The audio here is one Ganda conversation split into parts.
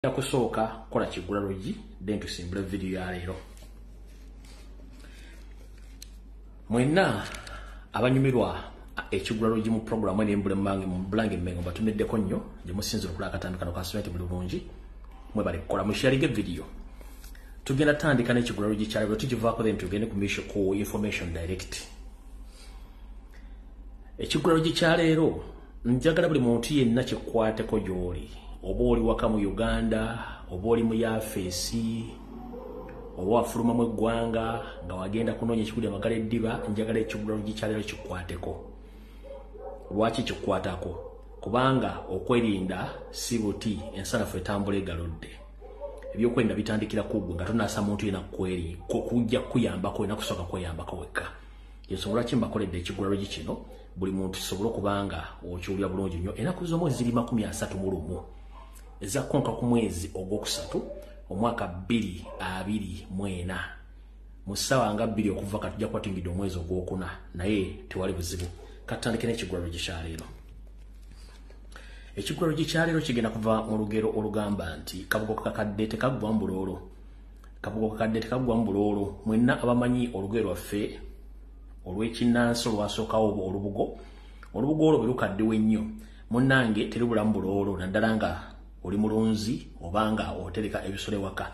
Ya kusooka kola kigula logi then tusimbula video ya leero. Mwenna abanyumirwa ekigula logi mu program ene mbule mbange mu blange mmengo batumeddeko nnyo gye musinzira okulaka katandikano ka student bulungi mwe bali kola mu sharing video. Tugenda tandika n'ekigula logi kya leero tukivaako then tugende ku information direct. Ekigula logi kya leero njagala buli muntu yenna kikwateko gy'oli. Oba oli waka mu Uganda, oba oli mu yafeesi, oba wafuluma mu eggwanga nga wagenda kunoonya ekiguli amagala eddiba, njagala ekigula logi kya leero kikwateko. Lwaki kikwatako? Kubanga okwerinda si buti ensanafu etambula egaludde. Ebyokwerinda bitandikira ku ggwe nga tonaasa muntu yenna kujja kuyambako na kusooka kweyambako wekka. Ensonga lwaki mbakoledde ekigula logi kino buli muntu kisobole okubanga okiwulira bulungi nnyo. Ennaku z'omwezi ziri 31 ezakonka ku mwezi ogwokusatu omwaka 2024 mu ssaawa nga 2 okuva katujja kwatingidde omwezi ogwokuna naye tewali buzibu. Katandike n'ekigula logi kya leero. Ekigula logi kya leero kigenda kuva mu lugero olugamba nti kabugo kakadde tekaggwa mbuloolo. Kabugo kakadde tekaggwa mbuloolo. Mwenna abamanyi olugero lwaffe olw'ekinnansi olwasookawo olubugo. Olubugo olwo bwe lukaddewo ennyo munnange teribulamu buloolo naddala nga oli mulunzi obanga otereka ebisole waka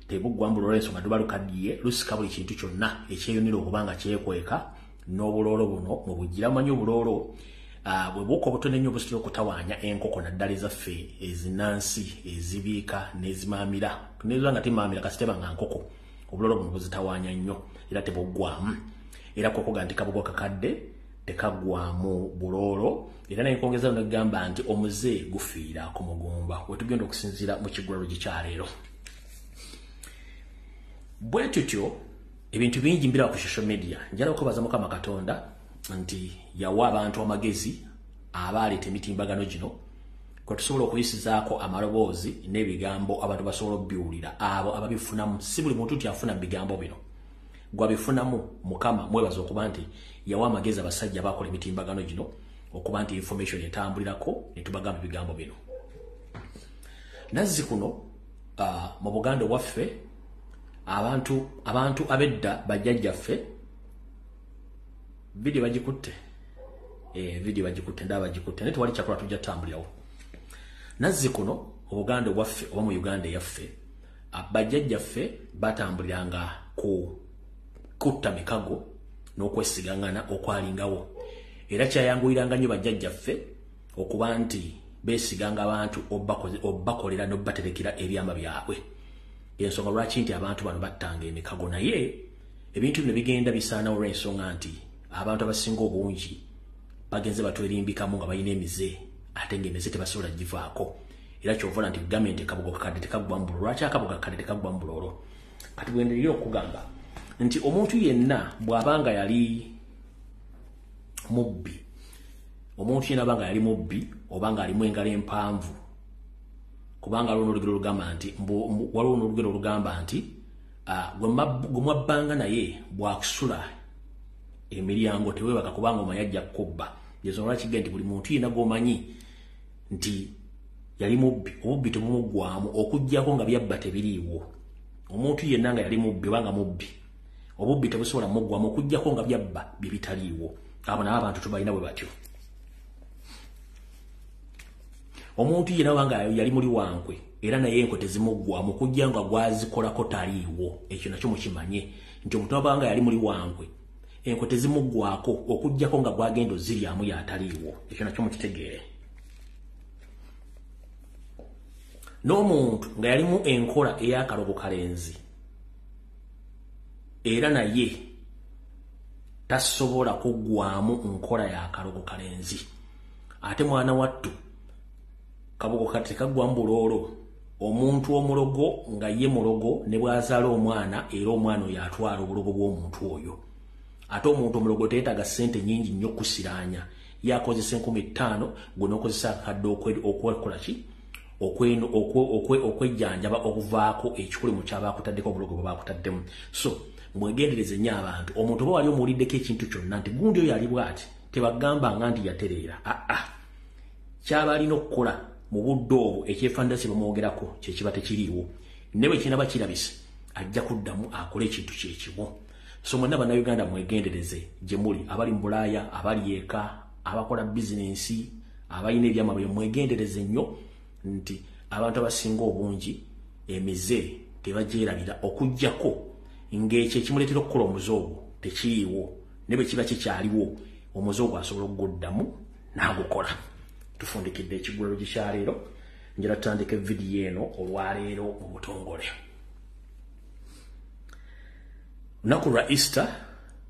tebuggwa mbuloolo ensonga luba lukaddiye lusika buli kintu kyonna ekyeyunira okubanga kyekweka n'obuloolo buno mu bugira manyi obuloolo bwe buuka obutono ennyo busitira okutawaanya enkoko naddala ezaffe ezinnansi ezibiika n'ezimaamira tunezibanga timaamira kasiteba nga nkoko obuloolo buno buzitawaanya nnyo era tebuggwamu era kokoga nti kabugo kakadde tekaggwamu buloolo era naye nkongezayo negamba nti omuze gufiira ku mugumba. Wetugenda okusinziira mu kigula logi kya leero bwe tutyo ebintu bingi mbira ku social media njala okubaza Mukama Katonda nti yawa abantu amagezi abaleeta emitimbagano gino kwe tusobola okuyisizaako amaloboozi n'ebigambo abantu basobola obbiwulira abo ababifunamu. Si buli muntu nti afuna bigambo bino gwabifunamu. Mukama mwebaza okuba nti yawa amagezi abasajja bakola emitimbagano gino okuba nti information etambulirako ne tubagamba ebigambo bino. Nazzi kuno mu Buganda waffe abantu abedda bajjajjaffe video bagikutte ndaba bagikutte naye tewali kyakola tujja tambulirawo. Nazzi kuno mu Buganda waffe oba mu Uganda yaffe bajjajjaffe batambuliranga ku kutta mikago n'okwesigangana okwalingawo era kyayanguyiranga nnyo bajjajjaffe okuba nti beesiganga abantu obbakolera n'obbaterekera ebyama byabwe. Ensonga lwaki nti abantu bano battanga emikago naye ebintu bino bigenda bisaanawo olw'ensonga nti abantu abasinga obungi bagenze batwerimbikamu nga balina emize ate ng'emize tebasobola givaako era kyovula nti gavumenti kabugo kakadde tekaggwa mu buloolo. Lwaki akabugo kakadde tekaggwa mu buloolo? Kati bwenderire okugamba nti omuntu yenna bw'abanga yali mubbi, omuntu yenna abanga yali mubbi obanga alimu engalo empanvu kubanga waliwo n'olugero olugamba nti gwe mwabbanga naye bw'akusula emiryango teweebaka kubanga omanyi ajja kukubba. Ensonga lwaki nti buli muntu yenna gw'omanyi nti yali mubbi obubbi tebumuggwamu okuggyako nga byabba tebiriiwo. Omuntu yenna nga yali mubbi obanga mubbi obubbi tebusobola muggwamu okuggyako nga byabba bye bitaliiwo. Abo nabo abantu tubalina bwe batyo. Omuntu yenna wanga yali muli wankwe era naye enko tezimuggwamu okugya nga gwazikolako taliiwo. Ekyo nakyo mukimanye nti omuntu abanga yali muli wankwe enko tezimuggwako okuggyako nga gwagenda oziryamu yataliiwo. Ekyo nakyo mukitegeere. N'omuntu nga yalimu enkola ey'akalogo kalenzi era naye tasobola kuggwamu nkola y'akalogo kalenzi. Ate mwana wattu kabugo kati tekaggwamu buloolo. Omuntu omulogo nga ye mulogo ne bw'azaala omwana era omwana oyo atwala obulogo bw'omuntu oyo. Ate omuntu omulogo teetaaga ssente nnyingi nnyo okusiraanya. Ye akozesa 50,000 gwe n'okozesa akadde okwekola ki okwejjanjaba okuvaako ekikolimu ky'abaakutaddeko obulogo bwe baakutaddemu. So mwegendereze nnyo abantu. Omuntu oba wali omuwuliddeko ekintu kyonna nti gundi oyo ali bw'ati tebagambanga nti yatereera. Kyaba alina okukola mu budde obwo ekyefaanana kye bamwogerako kye kiba tekiriiwo ne bwe kinaba kirabise ajja kuddamu akole ekintu kye kimu. So mwenna bannayuganda mwegendereze gye muli, abali mu Bulaaya, abali eka, abakola bizinensi, abalina ebyama bye mwegendereze nnyo nti abantu abasinga obungi emize tebagyerabira okuggyako ng'ekyo ekimuleetera okukola omuzoogo tekiriiwo ne bwe kiba kikyaliwo omuzoogo asobola okuguddamu n'agukola. Tufundikidde ekiguliro gikyaleero njala tutandika vidiyo eno olwaleero mu butongole. Lunaku lwa Easter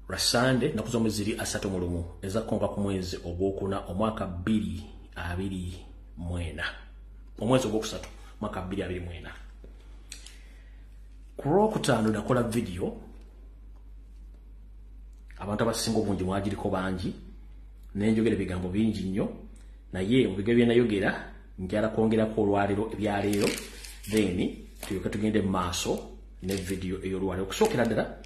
lwa Sunday naku zomwezi ziri 31 ezakkonga ku mwezi ogwokuna omwaka 2024 omwezi ogwokusatu mwaka 2024. Ku Lwokutaano nakola vidiyo abantu abasinga obungi mwagiriko bangi nenjogera ebigambo bingi nnyo naye mu bigambo bye nayogera njala kwongerako olwaleero ebyaleero then tulyoke tugende mu maaso ne vidiyo ey'olwaleero. Okusookera ddala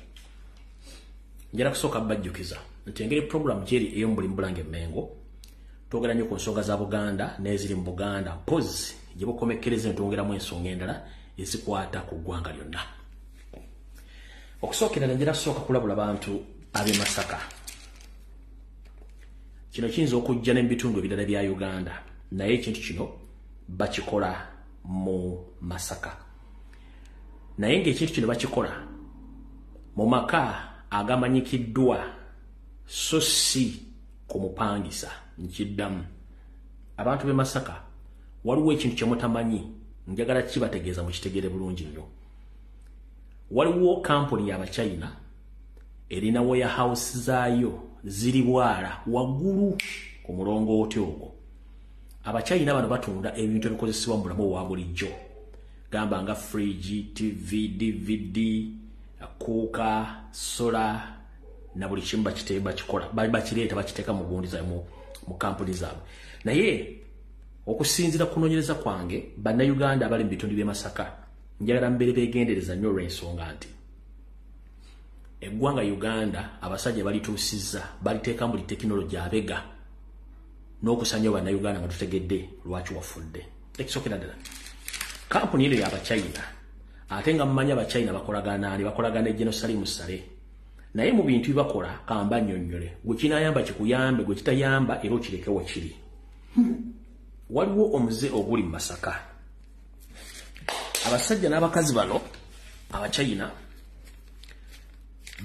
njala kusooka bajjukiza nti engeri program gyeri ey'omubuli Bulange Mengo twogera nnyo ku nsonga za Buganda n'eziri mu Buganda mpozi gye bukomekkereza ntwongeramu ensonga endala ezikwata ku ggwanga lyonna. Okusookera njala kusooka kulabula bantu ab'e Masaka. Kino kiyinza okujja n'ebitundu ebirala bya Uganda naye ekintu kino bakikola mu Masaka. Naye ng'ekintu kino bakikola mu maka agamanyikiddwa so si ku mupangisa. Nkiddamu abantu b'e Masaka waliwo ekintu kye mutamanyi njagala kibategeeza mukitegeere bulungi nnyo. Waliwo kampuni y'Abachina erina warehouse zaayo ziri Bwala waggulu ku mulongooti ogwo. Abachina bano batunda ebintu ebikozesebwa mu bulamu obwa bulijjo gamba nga fridge, TV, DVD, kuuka, sola na buli kimu bakikola bakireeta bakiteeka mu gundi zaabwe mu kampuni zaabwe. Naye okusinziira kunoonyereza kwange bannayuganda abali mu bitundu by'e Masaka njagala mbeere beegendereza nnyo olw'ensonga nti eggwanga Uganda abasajja balituusizza baliteeka mu tekinologi abega n'okusanya bannayuganda nga tutegedde lwaki wafudde. Ekisookera ddala kampuni eno y'Abachina ate nga mumanya Abachina bakolagana ne Jerusalem Sale naye mu bintu bibakola kamba nnyonnyole gwe kinayamba kikuyambe gwe kitayamba era okireke wakiri. Waliwo omuze oguli mu Masaka abasajja n'abakazi bano Abachina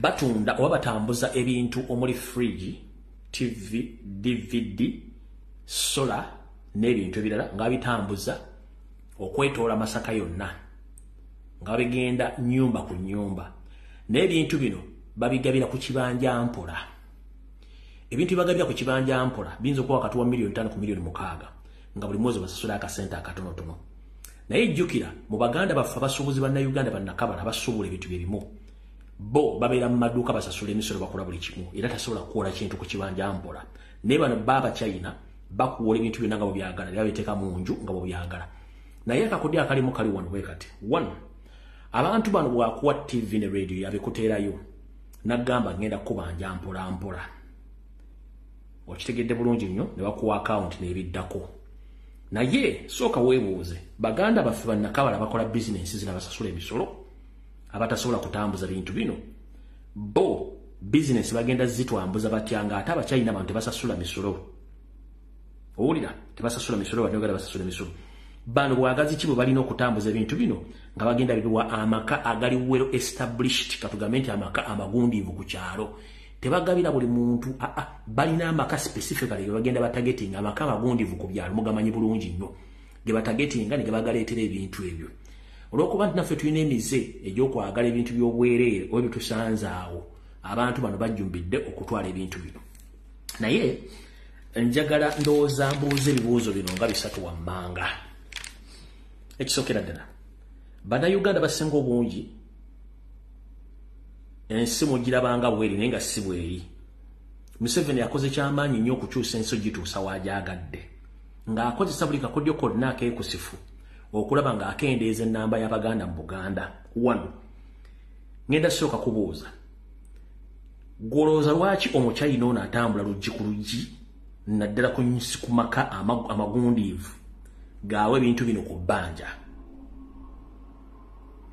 batunda oba batambuza ebintu omuli fridge, TV, DVD, sola n'ebintu ebirala nga bitambuza okwetoola Masaka yonna nga bigenda nnyumba ku nnyumba. N'ebintu bino babigabira ku kibanja mpola. Ebintu bagabira ku kibanja mpola biyinza okuba wakati wa $5,000,000 ku $6,000,000 nga buli mwezi basasula akasente akatonotono. Naye jjukira mu Baganda baffe abasuubuzi bannayuganda bannakabala basuubula ebintu bye bimu bo babeera mu maduuka basasula emisolo bakola buli kimu era tasobola kukola kintu ku kibanja mpola. Naye bano b'Abachina bakuwola ebintu byonna nga bwebyagala era biteeka mu nju nga bwebyagala. Naye akakodyo akalimu kali wano bwe kati. 1 abantu bano bwakuwa TV ne radio yabikuteerayo nagamba ngenda kubanja mpola mpola. Okitegedde bulungi nnyo ne bakuwa account n'ebiddako. Naye sooka weebuuze Baganda baffe bannakabala bakola business zinabasasula emisolo abatasobola kutambuza bintu bino bo business bagenda zitwambuza batya nga ate Abachina bantu tebasasula misolo. Owulira tebasasula misolo banyogera basasula misolo. Bano bwagazi kibo balina okutambuza ebintu bino nga bagenda bibiwa amaka agali well established katugamenti amaka amagundiivu ku kyalo. Tebagabira buli muntu balina amaka specifically ge bagenda batagetinga amaka amagundiivu ku byalo mugamanyi bulungi nnyo ge batagetinga ne ge bagaleetera ebintu ebyo. Olw'okuba nti naffe tulina emize egy'okwagala ebintu by'obwereere oba bitusanze awo abantu bano bajjumbidde okutwala ebintu bino. Naye njagala ndowooza mbuuze ebibuuzo bino nga 3 wammanga. Ekisookera ddala bannayuganda basinga obungi ensi mugirabanga bweri naye nga si bweri. Museveni yakoze kyamaanyi nnyo okukyusa ensi gituusa wagyagadde ng'akozesa buli kakodyo konna akeekusifu okulaba ng'akendeeza ennamba y'Abaganda mu Buganda. 1 ngenda sooka kubuuza gwolowooza lwaki Omuchina ono atambula luggi ku luggi naddala ku maka amagundiivu gawe bintu bino ku bbanja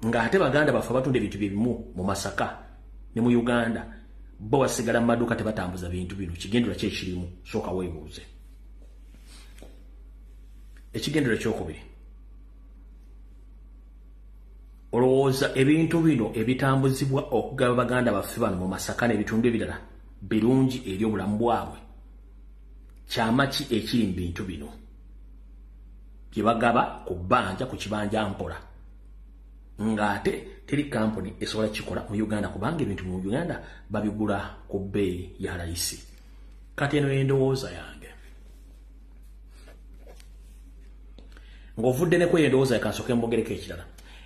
nga ate baganda bafa batunda ebintu byebimu mu Masaka ne mu Uganda bo basigala mu maduuka tebatambuza bintu bino kigendera kye kirimu sooka weebuuze ekigendera kyokubiri olowooza ebintu bino ebitambuzibwa okugaba baganda baffe bano mu Masaka n'ebitundu ebirala birungi eri obulamu bwabwe kyama ki ekiri mu bintu bino bye bagaba ku bbanja ku kibanja mpola ngate teri company esobola kikola mu Uganda kubanga ebintu mu Uganda babigula ku bbeeyi ya raisi kati eno endowooza yange ng'ovudde ne kwendowooza yakansoke mbogereko ekirala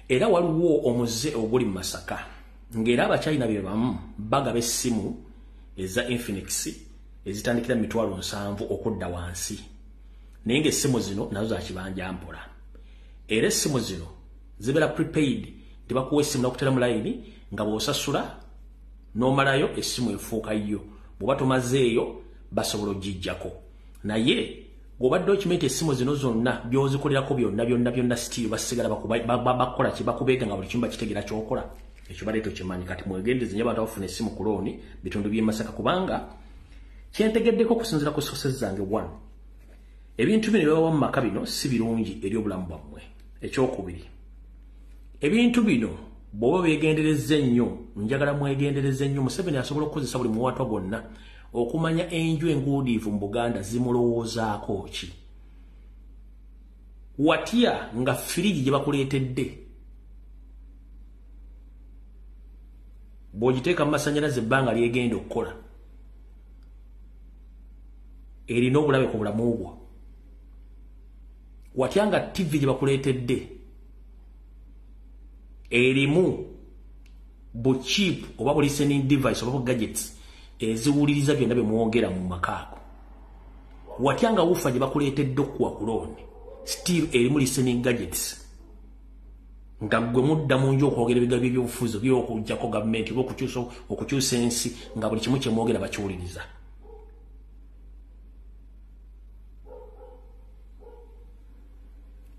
era waliwo omuze oguli mu Masaka ng'era Abachina be bamu bagaba essimu eza Infinix ezitandikira mitwalo 7 okudda wansi naye ng'essimu zino nazo za kibanja mpola era essimu zino zibera prepaid tibakuwa essimu nakutera mu line nga bw'osasula n'omalayo essimu efuuka yo bw'oba tomazeeyo basobola ogijjako naye bw'obadde okimenta essimu zino zonna by'ozikolerako byonna still basigala bakola kye bakubeega nga buli kimu bakitegera ky'okola ekyo baleeta okimanyi kati mwegendeze nnyo abantu abafuna essimu ku looni bitundu by'e Masaka kubanga kyentegeddeko okusinziira ku sources zange 1 ebintu bino byebawa mu maka bino si birungi eri obulamu bwammwe ekyokubiri ebintu bino bw'oba beegenderezza ennyo njagala mwegenderezza ennyo Museveni asobola okukozesa buli muwatwa gwonna okumanya enju enguudiivu mu Buganda zimulowoozaako ki watya nga firigi gye bakuleetedde bw'ogiteeka mu masannyalaze ebbanga lyegenda okukola erina obulabe ku bulamu bwo watya nga TV gye bakuleetedde erimu bu cheap oba bu listening device oba bu gadgets eziwuliriza byonna bye mwogera mu makaako watya nga wufa gye bakuleetedde okuwa ku looni still erimu listening gadgets nga gwe mudda mu nju okwogera ebigambo by'obufuzi by'okujjako gavumenti oba okukyusa ensi nga buli kimu kye mwogera bakiwuliriza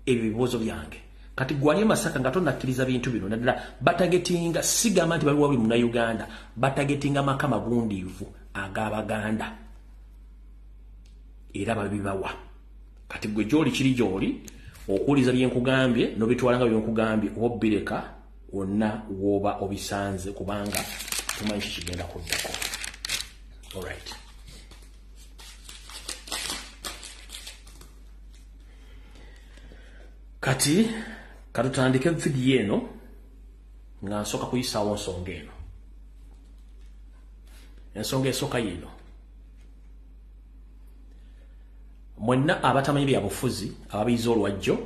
ebyo bibuuzo byange kati gwali e Masaka nga tonnakkiriza bintu bino naddala batagetinga sigamba nti baliwo buli Munnayuganda batagetinga maka magundiivu ag'Abaganda era babibawa kati gwe gy'oli kiri gy'oli okuwuliza byenkugambye n'obitwala nga byenkugambye oba obbireka wonna w'oba obisanze kubanga tumanyi kikigenda kuddako alright kati katutandike vidiyo eno nga nsooka kuyisaawo nsonga eno ensonga esooka yino mwenna abatamanyi bya bufuzi ababiyiza olwajjo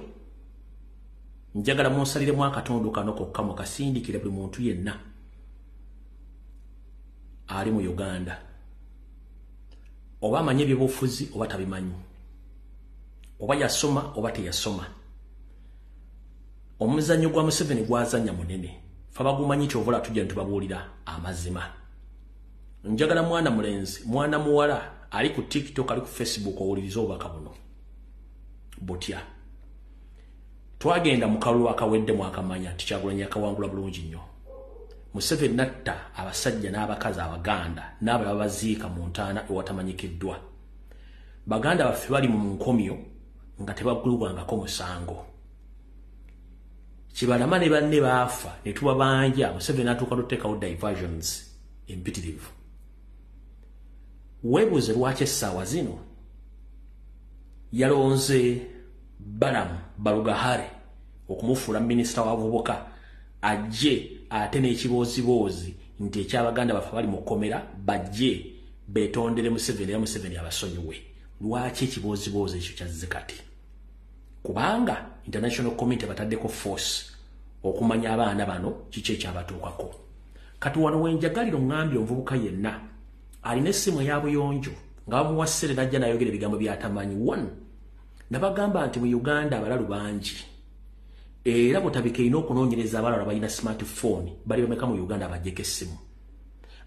njagala munsaliremu akatundu kano kokka mukasindikire buli muntu yenna ali mu Uganda oba amanyi ebyobufuzi oba tabimanyi oba yasoma oba teyasoma omuzannyo gwa Museveni gwazannya munene fa bagumanyi nti ovola tujja nitubabuulira amazima njagala mwana mulenzi mwana muwala ali ku TikTok ali ku Facebook owuliriza obubaka buno butya twagenda mu kalulu akawedde mwakamanya nti Kyagulanyi akawangula bulungi nnyo Museveni natta abasajja n'abakazi Abaganda n'abalala baziika mu ntaana ewatamanyikiddwa Baganda baffe bali mu nkomyo nga tebagulwangako musango Kibalama ne banne baafa ne tuba banja Museveni atuuka n'oteekawo diversions empitirivu weebuuze lwaki essaawa zino yalonze Balamu Balugahare okumufuula minisita w'abavubuka ajje ate n'ekibooziboozi nti eky'Abaganda baffe bali mu kkomera bajje beetondere Museveni era Museveni abasonyiwe lwaki ekibooziboozi ekyo kyazze kati kubanga international community bataddeko force okumanya abaana bano kiki ekyabatuukako kati wano wenjagalira ngambye omuvubuka yenna alina essimu eyabuyonjo nga bamuwasire najja nayogera ebigambo byatamanyi 1 nabagamba nti mu Uganda abalalu bangi era butabika ino okunoonyereza abalala balina smartphone bali bameka mu Uganda abajjeko essimu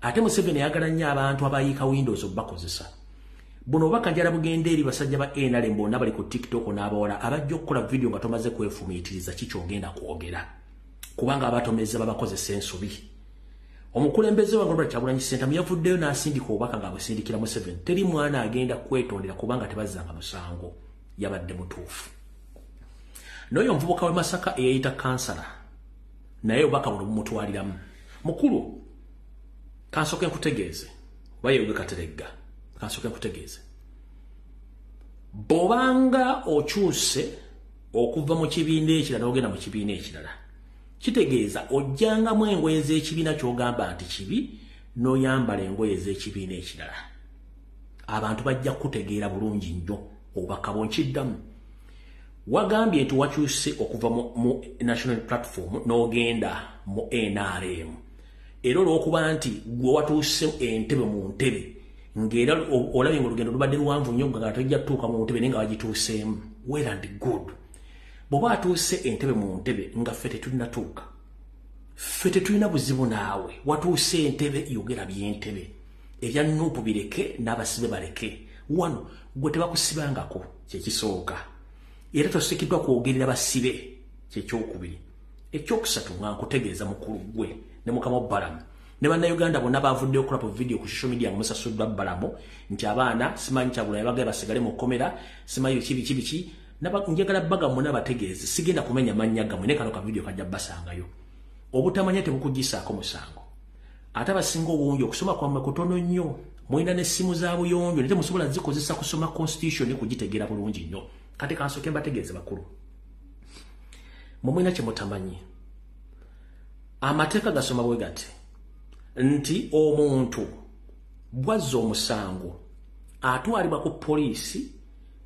ate Museveni ayagala nnyo abantu abayiika Windows obakozesa buno bakanjala bugende eri basajja ba NRM bonna bali ku TikTok n'abawala abajja okukola video nga tomaze kwefumiitiriza kikyogenda kwogera kubanga abatomeza babakozesa ensobi. Omukulembeze wa Robert Kyagulanyi Ssentamu yavuddeyo n'asindika obubaka nga bwesindikira Museveni. Teri mwana agenda kwetondera kubanga tebazzanga musango, yabadde mutuufu. N'oyo omuvubuka w'e Masaka eyayita kansala naye obubaka buno bumutwaliramu. Mukulu, kansooke nkutegeeze oba yeewuge Kateregga, kansooke nkutegeeze. Bw'obanga okyuse okuva mu kibiina ekirala n'ogenda mu kibiina ekirala, kitegeeza ojjangamu engoye z'ekibiina ky'ogamba nti kibi n'oyambala engoye z'ekibiina ekirala. Abantu bajja kutegeera bulungi nnyo obubaka bwonkiddamu. Wagambye nti wakyuse okuva mu National Platform n'ogenda mu NRM. Era olw'okuba nti gwe watuuse entebe mu ntebe ng'era olabye ng'olugendo lubadde luwanvu nnyo nga tojja tutuuka mu ntebe naye nga wagituuseemu. Well and good. Bw'oba atuuse entebe mu ntebe nga ffe tetulinatuuka, ffe tetulina buzibu naawe. Watuuse entebe yogera by'entebe, ebya Nuupu bireke n'abasibe baleke. Wano gwe tebakusibangako, kyekisooka. Era tosekiddwa kwogerera basibe, kyekyokubiri. Ekyokusatu nga nkutegeeza mukulu gwe ne Mukama Balamu ne bannayuganda bonna bavuddeyo okulaba video ku social media nga musasuddwa Balamu nti abaana simanyi Kyagulanyi bagaye basigale mu kkomera, simanyi biki njagala Bagamu n'abategeeze sigenda kumenya mannya gammwe ne kano ka video kajja basangayo. Obutamanya tebukugisaako musango. Ate abasinga obungi okusoma kwammwe kutono nnyo, mulina n'essimu za buyonjo nate musobola zikozesa kusoma constitution kugitegeera bulungi nnyo. Kati kansooke mbategeeze bakulu, mulina kye mutamanyi. Amateeka gasoma bwe gati nti omuntu bwazza omusango atwalibwa ku poliisi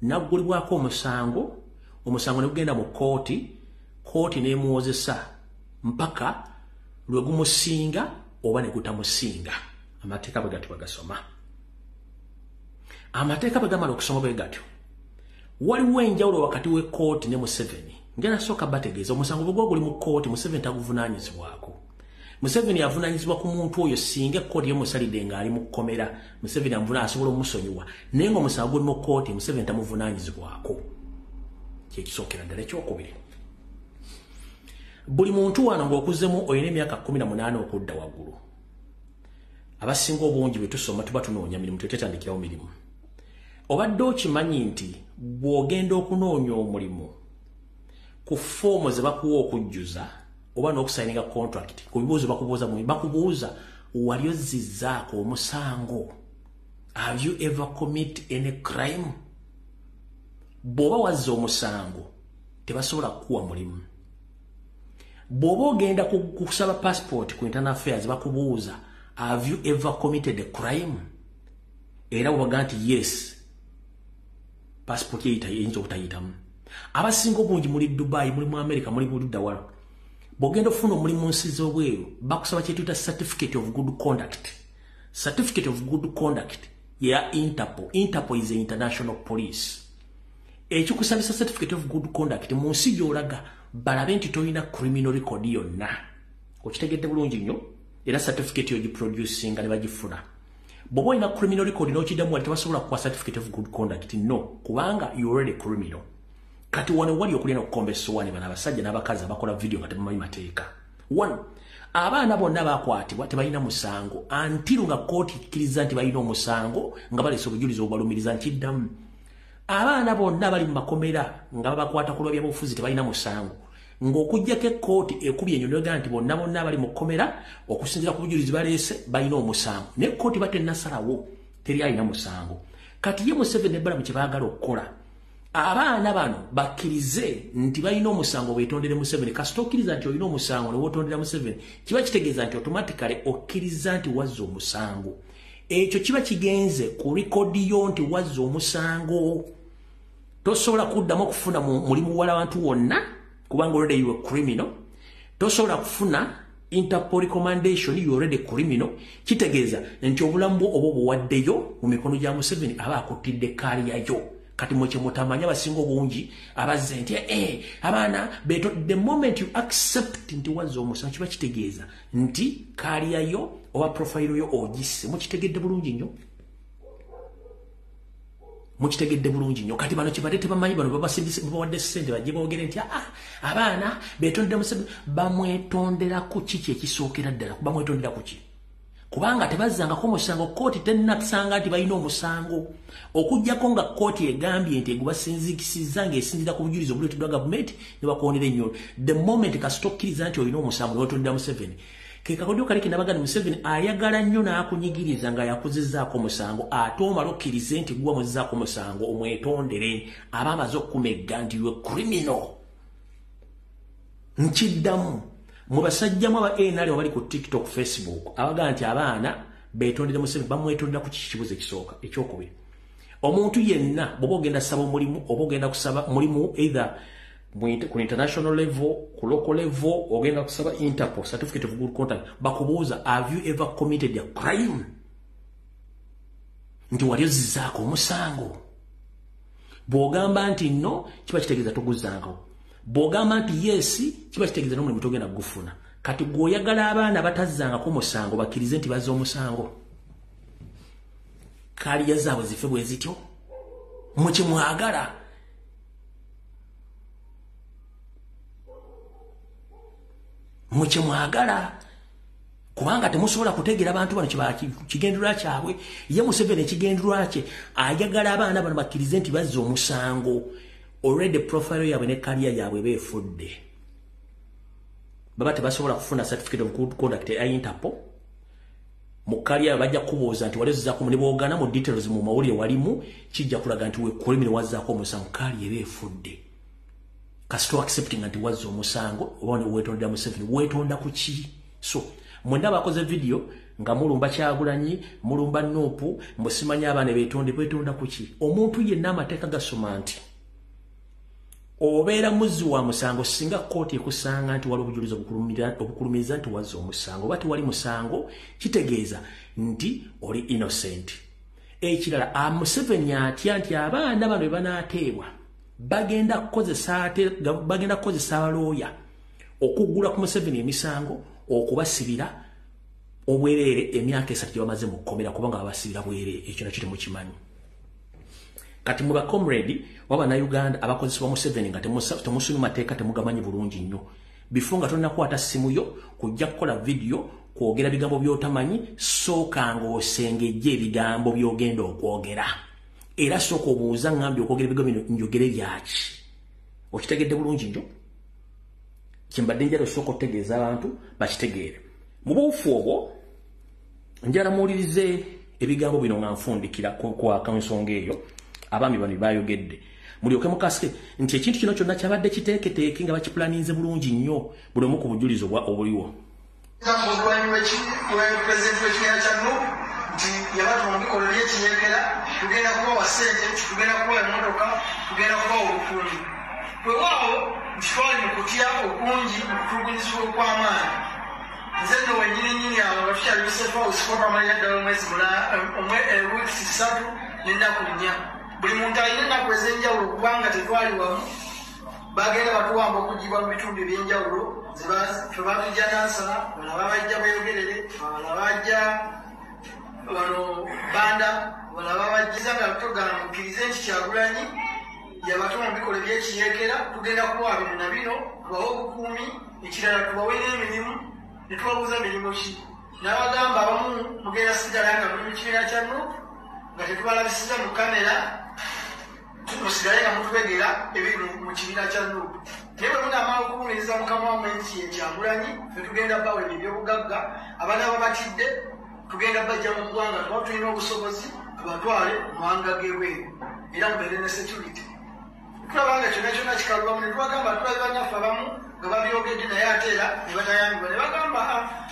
naggulibwako omusango ne gugenda mu kooti n'emuwozesa mpaka lwe gumusinga oba ne gutamusinga. Amateeka bwe gati bagasoma. Amateeka bwe gamala okusoma bwe gatyo, waliwo enjawulo wakati w'ekkooti ne Museveni. Ngenda sooka bategeeza omusango bwe gwa guli mu kkooti, Museveni taguvunaanyizibwako. Museveni avunaanyizibwa ku muntu oyo singa ekkooti y'omusalidde ng'ali mu kkomera. Museveni asobola omusonyiwa, naye ng'omusango guli mu kkooti, Museveni tamuvunaanyizibwako. Kyekisookera ddala. Ekyokubiri, buli muntu wano ng'okuzzemu olina emyaka 18 okudda waggulu. Abasinga obungi bwe tusoma tuba tunoonya mirimu, tetandikirawo mirimu. Obadde okimanyi nti bw'ogenda okunoonya omulimu ku foomu ze bakuwa okujjuza oba n'okusayininga contract, ku bibuuzo bakubuuza wali ozizzaako omusango. Have you ever commit any crime? Bw'oba wazza omusango tebasobola kukuwa mulimu. Bw'oba ogenda kusaba passport ku internal affairs bakubuuza have you ever committed a crime? Era waga nti yes, passport yeyinza obutayitamu. Abasinga obungi muli Dubai, muli mu America, muli buludda wala. Bw'ogenda ofuna omulimu mu nsi z'obweru bakusaba kye tuyita certificate of good conduct. Certificate of good conduct ya Interpol. Interpol is the international police. Ekikusabisa certificate of good conduct mu nsi gy'olaga balabe nti toyina criminal record yonna. Okitegedde bulungi nnyo. Era certificate yo giproducinga ne bagifuna. Bw'oba olina criminal record n'okiddamu wali tebasobola kukuwa certificate of good conduct, no, kubanga you already criminal. Kati wano wali okulina okukombesa wani bana abasajja n'abakazi abakola video nga tebamanyi mateeka. One, abaana bonna bakwatibwa tebalina musango until nga kooti ikkiriza nti balina omusango nga baleese obujulizi obubalumiriza nkiddamu. Abaana bonna bali mu makomera nga babakwata ku lw'ebyobufuzi tebalina musango ng'okuggyako ekkooti ekubye ennyonyi egamba nti bonna bali mu kkomera okusinziira ku bujulizi baleese balina omusango. Naye kkooti batennasalawo teri alina musango. Kati ye Museveni ne Balamu kye baagala okukola, abaana bano bakkirize nti balina omusango beetondere Museveni. Kasita okkiriza nti olina omusango ne weetondera Museveni, kiba kitegeeza nti automatically okkiriza nti wazza omusango. Ekyo kiba kigenze ku likodi yo nti wazza omusango. Tosobola kuddamu okufuna mulimu wala bantu wonna kubanga already you are criminal. Tosobola kufuna Interpol recommendation, you already criminal. Kitegeeza nti obulamu bwo obo buwaddeyo mu mikono gya Museveni aba akuttidde kaliya yo. Kati mwe mutamanya basinga obungi abazze nti abaana beto, the moment you accept nti wazza omusango kiba kitegeeza nti kaliya yo oba profile yo ogisse. Mukitegedde bulungi nnyo. mukitegedde bulungi nnyo kati bano kibadde tebamanyi bano babasindise bawadde ssente bajje boogere nti abaana beetondera Museveni bamwetondera ku kiki ekisookera ddala bamwetondera ku ki kubanga tebazzangako musango kooti tennasanga nti balina omusango okujjako nga kooti egambye nti egubasinzikisizza ng'esinzira ku bujulizi obuleeteddwa gavumenti ne bakwonera ennyo the moment kasita okkiriza nti olina omusango newetondera Museveni ke kakodyo kali kinabagana Museveni ayagala nnyo n'akunyigiriza nga yakuzizzaako musango ate omala okkirize nti gwa muzizzaako musango omwetondere aba amaze okkumegga nti ywe criminal nkiddamu mu basajjamu aba NRM abali ku TikTok Facebook abagaa nti abaana beetondera Museveni bamwetondera ku kibuzo ekisooka ekyokubiri omuntu yenna bw'oba ogenda kusaba omulimu oba ogenda kusaba mulimu either ku international level ku local level ogenda kusaba Interpol certificate of good conduct bakubuuza have you ever committed a crime nti wali ozizzaako omusango bw'ogamba nti no kiba kitegeeza toguzangawo bw'ogamba nti yes kiba kitegeeza n'omulimu togenda gufuna kati gw'oyagala abaana batazzangako musango bakkirize nti bazza omusango kaliya zaabwe zife bwe zityo mukimwagala mukimwagala kubanga temusobola kutegera abantu bano kigendererwa kyabwe ye Museveni ekigendererwa kye ayagala abaana bano bakkirize nti bazza omusango already profile yaabwe ne kaliya yaabwe beefudde baba tebasobola kufuna certificate of good conduct ya Interpol mu kaliya bajja kubuuza nti walezzaako mu ne boogana mu details mu mawulire walimu kijja kulaga nti weekulimire wazzaako omusango kaliya beefudde kasito accepting nti wazza omusango oba weetondera Museveni weetonda ku ki so mwenda bakoze video nga mulumba Kyagulanyi mulumba Nuupu mbusimanya abaana beetonda ku ki omuntu yenna amateeka gasoma nti obeera muzzi wa musango singa kooti ekusanga nti wali obujulizi obukulumiriza nti wazza omusango oba tiwali musango kitegeeza nti oli innocent ekirala Museveni atya nti abaana bano banaateebwa bagenda kukozesa abalooya okuggula ku Museveni emisango okubasibira obwereere emyaka 3 gye bamaze mu kkomera kubanga babasibira bwereere ekyo nakyo temukimanyi kati mu bakomredi w'Abannayuganda abakozesebwa Museveni nga temusomye mateeka temugamanyi bulungi nnyo before nga tonnakwata ssimu yo kujja kukola video kwogera bigambo by'otamanyi sooka ng'osengejja ebigambo by'ogenda okwogera era sooka obuuza ngambye okwogera ebigambo bino njogere byaki okitegedde bulungi nnyo kimbadde njala osooka otegeeza abantu bakitegeere mu buufu obwo njala muwulirize ebigambo bino nga nfundikira kwaka ensonga eyo abaami bano bayogedde mulyoke mukasike nti ekintu kino kyonna kyabadde kiteeketeeke nga bakipulaninze bulungi nnyo buli omu ku bujulizi obuliwo pulezidenti w'ekibiina kya Nuupu nti yabatuma mu bikolwa by'ekiyeekera tugenda kubawa ssente tugenda kubawa emmotoka tugenda kubawa obukuumi weewaawo nti twali mu kutya okungi mu kutulugunyizibwa okw'amaanyi nze nno wennyininyini awo nga tukyali Yosefu House kwapamanya ddala wiiki 3 n'ennaku 4 buli muntu alina ennaku ez'enjawulo kubanga tetwali wamu bagenda batuwamba okugibwa mu bitundu eby'enjawulo tebatujja Nansana bala babajja Beyogerere bala bajja wano Banda bala babajjiza nga tugana mukkirize nti Kyagulanyi yabatuma mu bikola by'ekiyeekera tugenda kubawa bino na bino tubawe obukuumi ekirala tubawe n'emirimu ne tubabuuza mirimu ki n'abagamba abamu mugenda sigala nga muli mu kibiina kya Nuupu nga tetubalabisiza mu kamera musigale nga mutubegera ebiri mu kibiina kya Nuupu naye bwe munamala okuwuliriza mukama wamwe nti Kyagulanyi fe tugenda bawa ebyo ebyobugagga abaana babatidde tugenda bajja mu ggwanga tuba tulina obusobozi tubatwale mu mawanga g'ebweru era mubeere ne security tulabanga kyonna kyonna kikalwamu ne tubagamba tulabe bannaffe abamu nga babyogedde naye ate era ne batayambibwa ne bagamba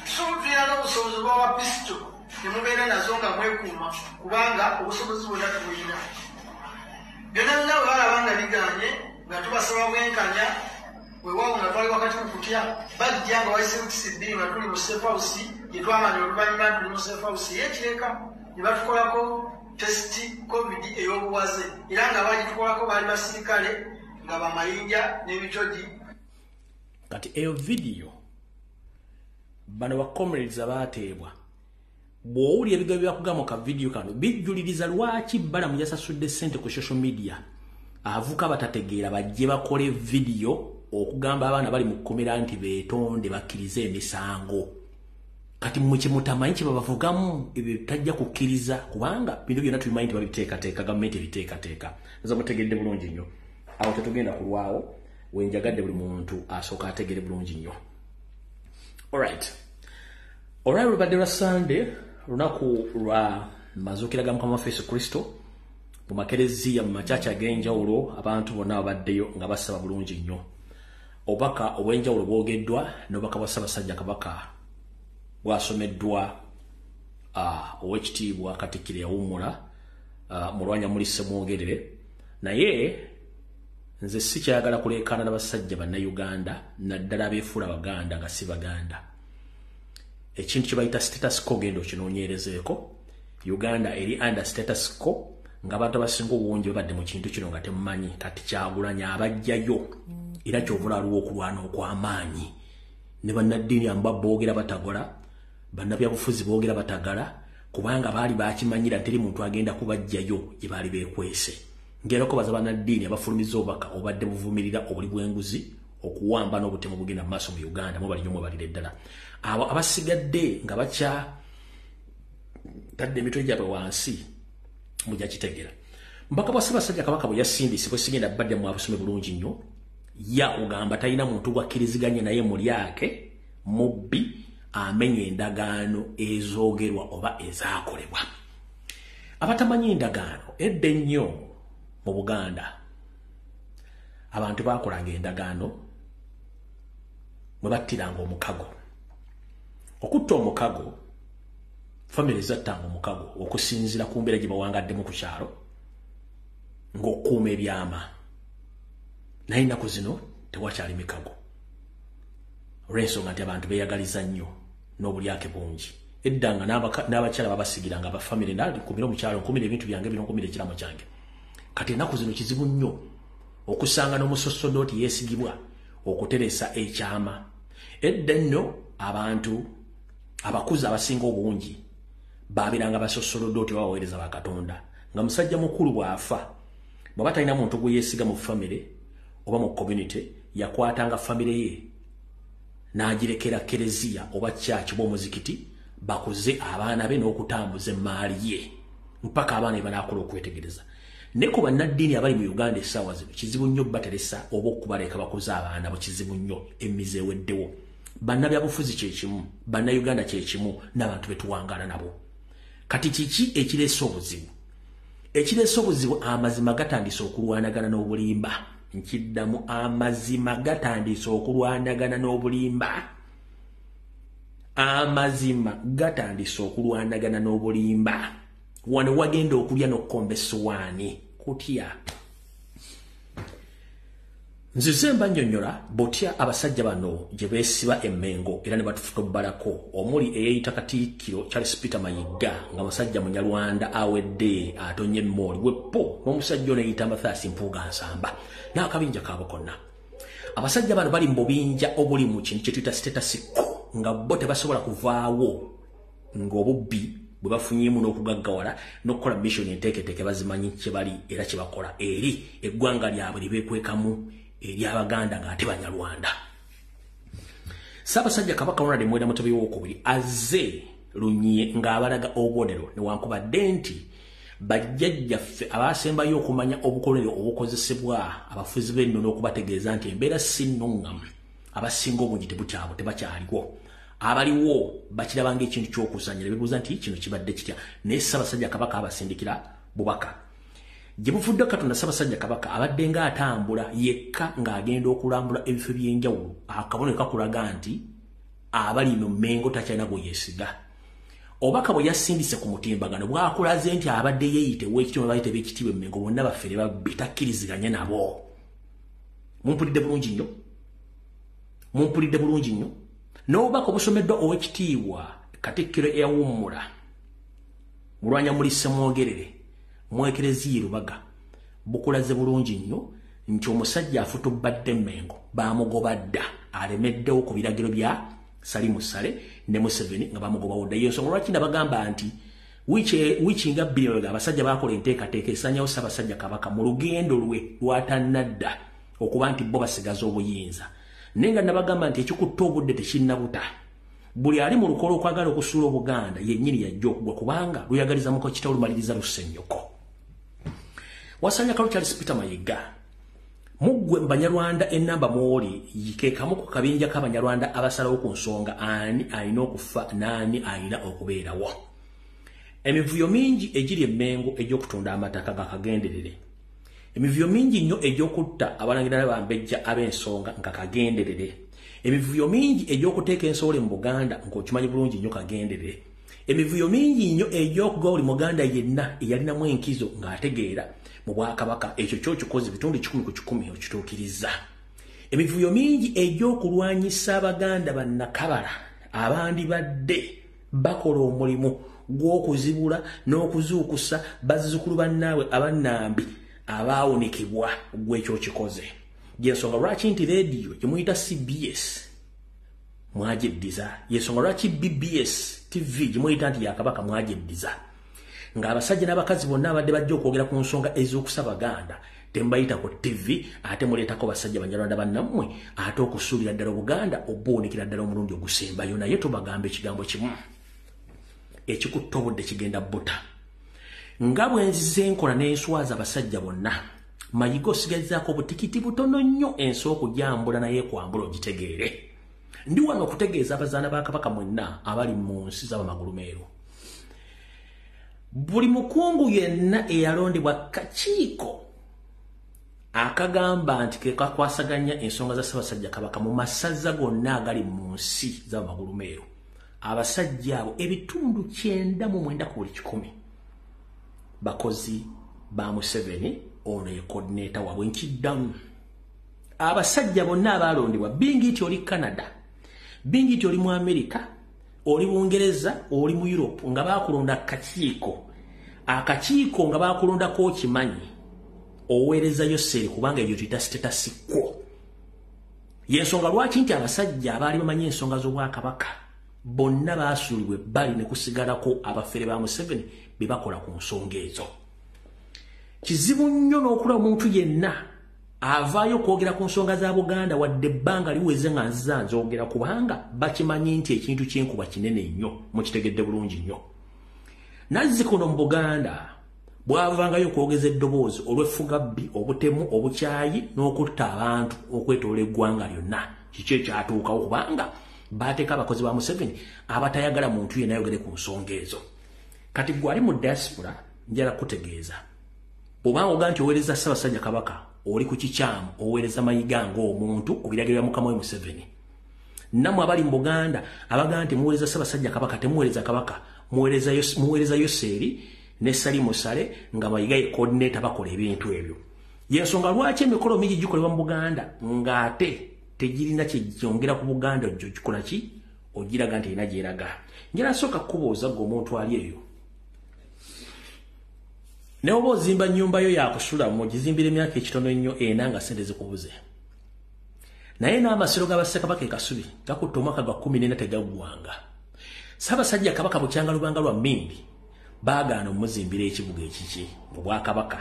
tusobola tulina n'obusobozi bwawa pisito ne mubeera nazo nga mwekuuma kubanga obusobozi bwonna tubulina byonna byonna bwe balaba nga biganye nga tubasaba bwenkanya weewaawo nga twali wakati mu kutya bajja nga wayise wiiki 2 nga tuli mu Safe House gye twamanya oluvannyuma tuli mu Safe House y'ekireka ne batukolako tesiti covid ey'obuwaze era nga bagitukolako baali basirikale nga bamayinja n'ebitogi kati eyo video bano ba comrades abaateebwa bw'owulira ebigambo byakugamba ka video kano bijjuliriza lwaki Balamu yasasudde ssente ku social media avuka batategeera bajje bakole video okugamba abaana bali mu kkomera nti beetonde bakkirize emisango. Kati mwe mutamanyi kye babavugamu ebyo tajja kukkiriza kubanga bino byonna tubimanyi nti babiteekateeka gavumenti ebiteekateeka. Nza mutegedde bulungi nnyo. Awo tetugenda kulwawo wenjagadde buli muntu asooka ategere bulungi nnyo. Alright, lubadde lwa Sunday lunaku lwa mazuukira ga Mukama waffe Yesu Kristo mu makereziya mu makyaki ag'enjawulo abantu bonna babaddeyo nga basaba bulungi nnyo. Obubaka obw'enjawulo bwogeddwa n'obubaka bwa Ssaabasajja Kabaka bwasomeddwa Oweekitiibwa Katikkiro Yawummula Mulwanya Mulisa Mwogerere. Naye nze sikyayagala kuleekaana n'abasajja bannayuganda naddala abeefuula Baganda nga si Baganda. Ekintu kye bayita status quo genda okinoonyerezeeko. Uganda eri under status quo ng'abantu abasinga obungi babadde mu kintu kino nga temumanyi. Kati Kyagulanyi abajjayo era kyovula aliwo okulwana okw'amaanyi. Ne bannaddiini amba boogera batagola, bannabyabufuzi boogera batagala kubanga baali bakimanyira teri muntu agenda kubajjayo gye baali beekwese. Ngerako baza bannaddiini abafulumiza obubaka obadde buvumirira obuli bw'enguzi okuwamba n'obutemu bugenda mu maaso mu Uganda mu bali nnyo balire ddala. Abo abasigadde nga bakya tadde emitwe gyabwe wansi mujja kitegeera. Mbaka bwa Ssaabasajja Kabaka bwe yasindise bwe sigenda badde mu abusome bulungi nnyo ya ogamba talina muntu gwakkiriziganye naye mulyake mubbi amenye endagaano ezoogerwa oba ezaakolebwa. Abatamanyi endagaano edda ennyo mu Buganda abantu baakolanga endagaano mwe battiranga omukago. Okutta omukago famire zattanga omukago okusinziira ku mbeera gye bawangaddemu ku kyalo ng'okuuma ebyama. Naye ennaku zino tewakyali mikago olw'ensonga nti abantu beeyagaliza nnyo n'obulyake bungi. Edda nga n'abakyala babasigiranga abafamire nkumira omukyalo nkumira ebintu byange bino nkumira ekiramo kyange. Kati ennaku zino kizibu nnyo okusanga n'omusosodooti yeesigibwa okuteresa ekyama. Edda nno abantu abakuzi abasinga obungi baabiranga basosodooti babaweereza bakatonda nga musajja mukulu bw'afa bw'aba talina muntu gwe yeesiga mu famire oba mu community yakwatanga famire ye n'agirekera kereziya oba kyaki oba omuzikiti bakuze abaana be n'okutambuza emmaali ye mpaka abaana be banaakola okwetegereza. Ne ku bannaddiini abali mu Uganda essaawa zino kizibu nnyo bateresa oba okubaleka bakuze abaana bo kizibu nnyo emize eweddewo. Bannabyabufuzi kye kimu, bannayuganda kye kimu n'abantu be tuwangaala nabo. Kati kiki ekireese obuzibu? Ekireese obuzibu amazima gatandise okulwanagana n'obulimba. Nkiddamu amazima gatandise okulwanagana n'obulimba. Amazima gatandise okulwanagana n'obulimba. Wano wagenda okulya n'okkomba essowaani kutya. Nzize mba nnyonnyola botya abasajja bano gye beesiba emmengo era ne batufutobbalako omuli eyeeyita Katikkiro Charles Peter Mayiga nga musajja Munyarwanda awedde atonye emmooli weppo n'omusajja ono eyita Mathias Mpuuga Nsamba n'akabinja kaabo konna. Abasajja bano bali mu bubinja obuli mu kintu kye tuyita status quo nga bo tebasobola kuvaawo ng'obubbi bwe bafunyemu n'okugaggawala n'okukola mission enteeketeeke bazimanyi kye bali era kye bakola eri eggwanga lyabwe lye beekwekamu eri Abaganda ng'ate Banyarwanda. Ssaabasajja Kabaka Ronald Muwenda Mutebi II azze lunye ng'abalaga obubonero newankubadde nti bajjajjaffe abaasembayo okumanya obukolere obukozesebwa abafuzi b'ennono okubategeeza nti embeera si nnuŋŋamu abasinga obungi tebakyaliwo. Abaliwo bakirabanga ekintu ky'okuzannyira bebuuza nti kino kibadde kitya naye Ssaabasajja Kabaka abasindikira bubaka. Gye buvudde Katonda Ssaabasajja Kabaka abadde ng'atambula yekka ng'agenda okulambula ebifo by'enjawulo akabonero kakulaga nti abali mu Mmengo takyalina gwe yeesiga. Obubaka bwe yasindise ku mutimbagano bwakulaze nti abadde yeeyite w'ekitiibwa bayite b'ekitiibwa Mmengo bonna baffere babbi takkiriziganye nabo. Mumpulidde bulungi nnyo. N'obubaka obusomeddwa Oweekitiibwa Katikkiro Yawummula Mulwanya Mulisa Mwogerere mu Ekereziya Lubaga bukulaze bulungi nnyo nti omusajja afutubbadde Mmengo baamugoba dda alemeddewo ku biragiro bya Salimu Sale ne Museveni nga bamugobawo dda yensonga lwaki nabagamba nti wichi nga billion abasajja bakola enteekateeka esanyawo Ssaabasajja Kabaka mu lugendo lwe lwatanadda okuba nti bo basigaza obuyinza nenga nabagamba nti ekikutta obudde tekinnabuta buli ali mu lukolo okwagala okusuula Obuganda yennyini yajja okugwa kubanga luyagaliza muko kitawuli maliriza lusennyoko wasanya Kalu Charles Peter Mayiga muggwe Banyarwanda enamba mwoli yikeekamu ku kabinja k'Abanyarwanda abasalawo ku nsonga ani alina okufa naani alina okubeerawo emivuyo mingi egiri emmengo egy'okutunda amataka gakagenderere emivuyo mingi nnyo egy'okutta abalangira bambejja ab'ensonga nga kagenderere emivuyo mingi egy'okuteeka ensowole mu Buganda ng'okimanyi bulungi nnyo kagenderere emivuyo mingi nnyo egy'okuga buli Muganda yenna eyalinamu enkizo ng'ategeera mu Bwakabaka ekyo ky'okikoze bitundu 10 ku 10 okituukiriza emivuyo mingi egy'okulwanyisa Abaganda bannakabala abandi badde bakola omulimu gw'okuzibula n'okuzuukusa bazzukulu bannaabwe abannambi abaawunikibwa gw'ekyo kikoze yensonga lwaki nti radio gyemuyita CBS mwajeddiza yensonga lwaki BBS TV gyemuyita nti yakabaka mwajeddiza ng'abasajja n'abakazi bonna abadde bajja okwogera ku nsonga ez'okusa Baganda tembayita ku TV ate muleetako basajja Banyarwanda bannammwe ate okusuulira ddala Obuganda obuunikira ddala omulundi ogusembayo naye tubagamba ekigambo kimu ekikutta obudde kigenda buta nga bwenzize enkola n'enswaza abasajja bonna Mayiga osigalizaako obutikiti butono nnyo ensi okujambula naye kwambula ogitegeere ndi wano okutegeeza abazaana ba Kabaka mwenna abali mu nsi z'abamagulumeeru buli mukungu yenna eyalondebwa kakiiko akagamba nti kekakwasaganya ensonga za Ssaabasajja Kabaka mu masaza gonna agali mu nsi z'abamagulumeeru abasajja abo ebitundu 99 ku buli 100 bakozi ba Museveni ono ye coordinator wabwe nkiddamu abasajja bonna abalondebwa bingi iti oli Canada bingi iti oli mu America oli Bungereza oli mu Europe nga bakulonda akakiiko nga bakulondako okimanyi oweerezayo ssere kubanga ebyo tuyita status quo yensonga lwaki nti abasajja abaali bamanyi ensonga z'Obwakabaka bonna baasuulibwe bali ne kusigalako abafere ba Museveni be bakola ku nsonga ezo kizibu nnyo n'okulaba omuntu yenna avaayo kwogera ku nsonga za Buganda wadde ebbanga liweze nga nziza nzogera kubanga bakimanyi nti ekintu ky'enkuba kinene nnyo mukitegedde bulungi nnyo Nazzikuno mu Buganda bwavangayo okwogeza eddoboozi olw'effugabbi obutemu obukyayi n'okutta abantu okwetoola eggwanga lyonna kiki ekyatuukawo kubanga baateeka abakozi ba Museveni abatayagala muntu yenna ayogere ku nsonga ezo kati gwe ali mu diaspora njala kutegeeza bw'obanga ogaa nti oweereza Ssaabasajja Kabaka oli ku kikyamu oweereza Mayiga ng'omuntu obiragiro bya Mukama we Museveni nammwe abali mu Buganda abagaa nti muweereza Ssaabasajja Kabaka temuweereza Kabaka muweerezayo Seeri ne Salimu Sale nga Mayiga ye coordinator bakola ebintu ebyo yensonga lwaki emikolo mingi gikolebwa mu Buganda ng'ate tegirina kyejjongera ku Buganda ojjo gikola ki ogiraga nti erina gyeraga njala sooka kubuuza gwe omuntu ali eyo ne oba ozimba nnyumba yo yakusulamu ogizimbira emyaka ekitono ennyo ena nga ssente zikubuze naye n'amasiro g'Abassekabaka e Kasubi gakutta omwaka gwa 14 tegaggwanga Ssaabasajja Kabaka bukyanga lubanga lwa Mmindi baagaana omuzimbira ekibuga ekiki mu Bwakabaka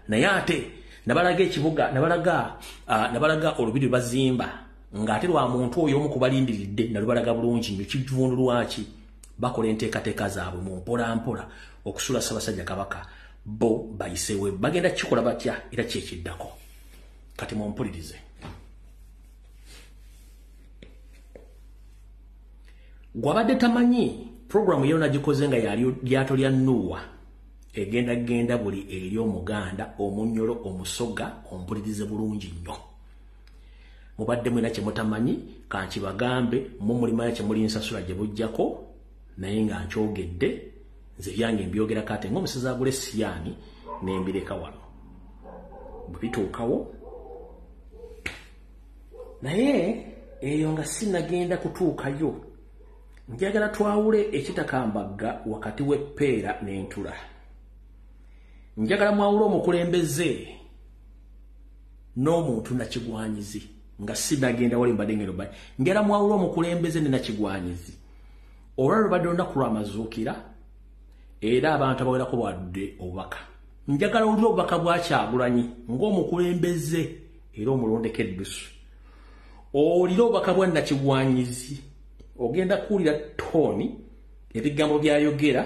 naye ate nabalaga ekibuga nabalaga olubiri bazimba ng'ate lwa muntu oyo omu kubalindiridde nalubalaga bulungi nnyo kivundu lwaki bakola enteekateeka zaabwe mu mpolampola okusula Ssaabasajja Kabaka bo bayisewe bagenda kikola batya era kyekiddako kati mumpulirize gwabadde tamanyi programu yona gikoze nga lyato lya Nuwa egenda buli eri Omuganda omunyolo omusoga ompulirize bulungi nnyo mubadde mwena kye mutamanyi kankibagambe mu mulimayo kye muli nsasula gye bujjako naye nga nkyogedde nze byange mbyogera kate ng'omusezi agula Siyani nembireka wano bwe bituukawo naye eyo nga sinagenda kutuukayo njagala twawule ekitakambagga wakati w'eppeera n'entula njagala mwawule omukulembeze n'omuntu nakigwanyizi nga sinagenda wali mbadde ngero bali ngera mwawulwa omukulembeze ne Nakigwanyizi olwalo badde olunaku lw'amazuukira era abantu abawerako bwadde obubaka njagala olwo obubaka bwa Kyagulanyi ng'omukulembeze era omulondeko eddusu olira obubaka bwa Nakigwanyizi ogenda kuwulira Tony ebigambo byayogera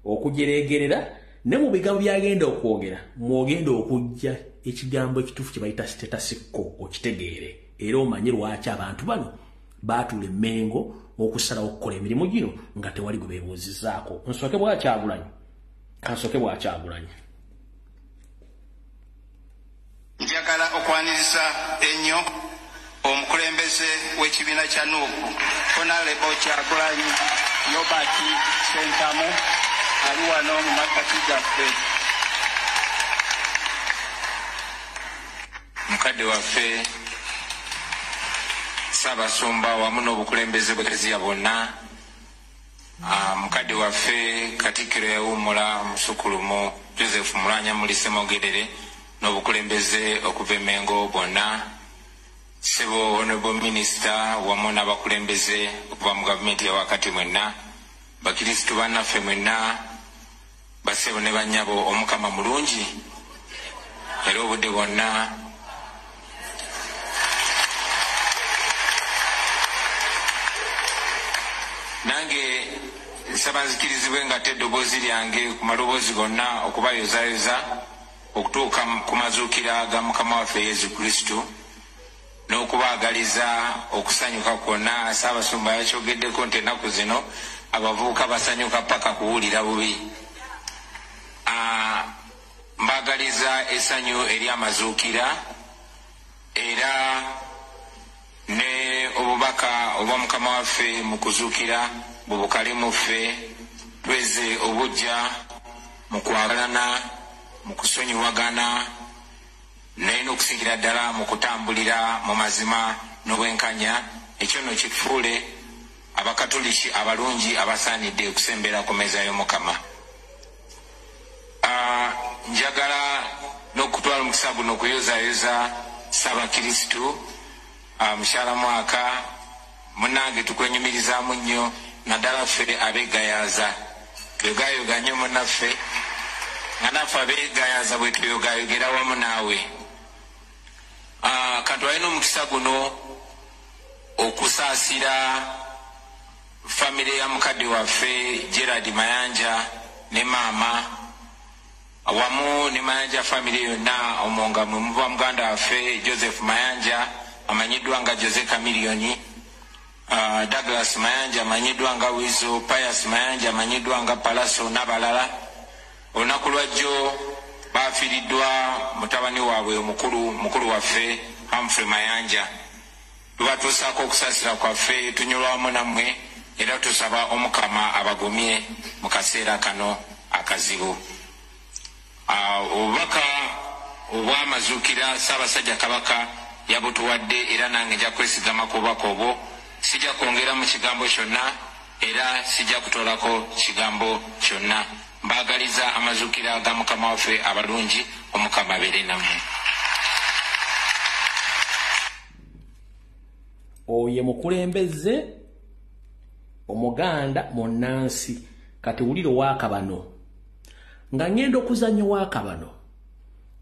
okujeregerera ne mu bigambo byagenda okwogera mwogenda okujja ekigambo ekituufu kye bayita sitetasiko okitegeere era omanye lwaki abantu bano baatula emmengo okusalawo okukola emirimu gino nga tewali gwe beebuuzizaako nsooke bwa Kyagulanyi kansooke bwa Kyagulanyi njagala okwaniriza ennyo omukulembeze w'ekibiina kya Nuupu Honorable Kyagulanyi Robert Sentamu ali wano mu makkati gaffe. Mukadde waffe Ssaabasumba wamu n'obukulembeze bw'Eklezia bwonna, mukadde waffe Katikkiro yawummula Musukulumu Joseph Mulanya Mulise Mogerere n'obukulembeze okuva e Mengo bwonna, Ssebo Honorable Minister wamu n'abakulembeze okuva mu gavumenti ya wakati mwenna, bakristu bannaffe mwenna, bassebo ne bannyabo, Omukama mulungi era obudde bwonna. Nange nsaba nzikirizibwe nga eddoboozi lyange ku maloboozi gonna okubayozaayoza okutuuka ku mazuukira ga Mukama waffe Yesu Kristo n'okubaagaliza okusanyuka kwonna. Ssaabasumba yakyogeddeko nti ennaku zino abavubuka basanyuka paka kuwulira bubi. Mbaagaliza essanyu eri amazuukira era ne obubaka obwa Mukama waffe mu kuzuukira bubukale mu ffe, tweze obujja mu kwagalana, mu kusonyiwagana, naye n'okusingira ddala mu kutambulira mu mazima n'obwenkanya. Ekyo nno kitufuule abakatoliki abalungi abasaanidde okusembera ku mmeeza y'Omukama. Njagala n'okutwala omukisa guno okuyozaayoza Ssaabakristu mukyala mwaka munnange tukwenyumirizaamu nnyo, naddala ffe abeegayaza twegayoga nnyo munnaffe nga naffe abeegayaza bwe tweyogayogera wamu naawe. Kantu alina omukisa guno okusaasira famire ya mukadde waffe Gerard Mayanja ne maama awamu ne Mayanja famire yonna, omwonga mwe muva muganda waffe Joseph Mayanja amanyiddwa nga Jose Chameleone, Douglas Mayanja amanyiddwa nga Wizo, Pius Mayanja amanyiddwa nga Palaso n'abalala. Olunaku lwajjo baafiiriddwa mutabani waabwe mukulu waffe Humphrey Mayanja. Tubatuusaako okusaasira kwaffe, tunyolwa wamu nammwe era tusaba Omukama abagumye mu kaseera kano akazibu. Obubaka obw'amazuukira Ssaabasajja Kabaka yabutuwadde era nange nja kwesigama ku bubaka obwo. Sijja kwongera mu kigambo kyonna era sijja kutoolako kigambo kyonna. Mbaagaliza amazuukira ga Mukama waffe abalungi. Omukama abeere nammwe. Oye mukulembeze omuganda munnansi kati wulire Waakabano nga ngenda okuzannya Waakabano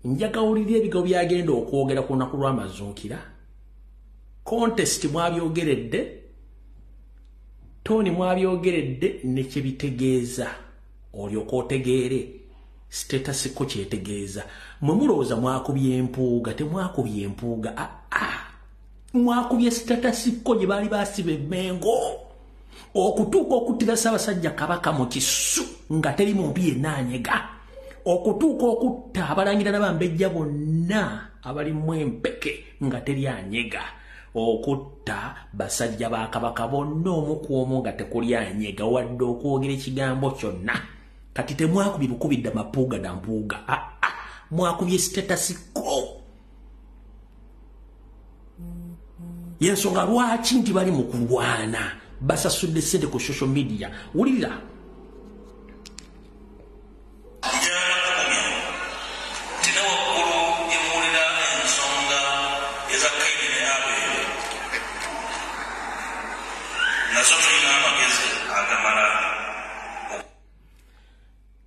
njaga wulire ebigambo byagenda okwogera ku lunaku lw'amazuukira. Contest mwabyogeredde, Tony mwabyogeredde ne kye bitegeeza olyoka otegeere status ko kyetegeeza. Mwe mulowooza mwakubye empuuga, temwakubye empuuga, mwakubye status ko gye baali baasiba emmengo okutuuka okuttira Ssaabasajja Kabaka mu kisu nga teri muntu yenna anyega, okutuuka okutta abalangira n'abambejja bonna abalimu empeke nga teri anyega, okutta basajja ba Kabaka bonna omu ku omu nga tekuli anyega wadde okwogera ekigambo kyonna. Kati temwakubye bukubidde amapuuga na mpuuga, mwakubye status ko. Yensonga lwaki nti bali mu kulwana basasudde ssente ku social media. Wulira tina waggulu yemulira ensonga eza Kaine ne Abel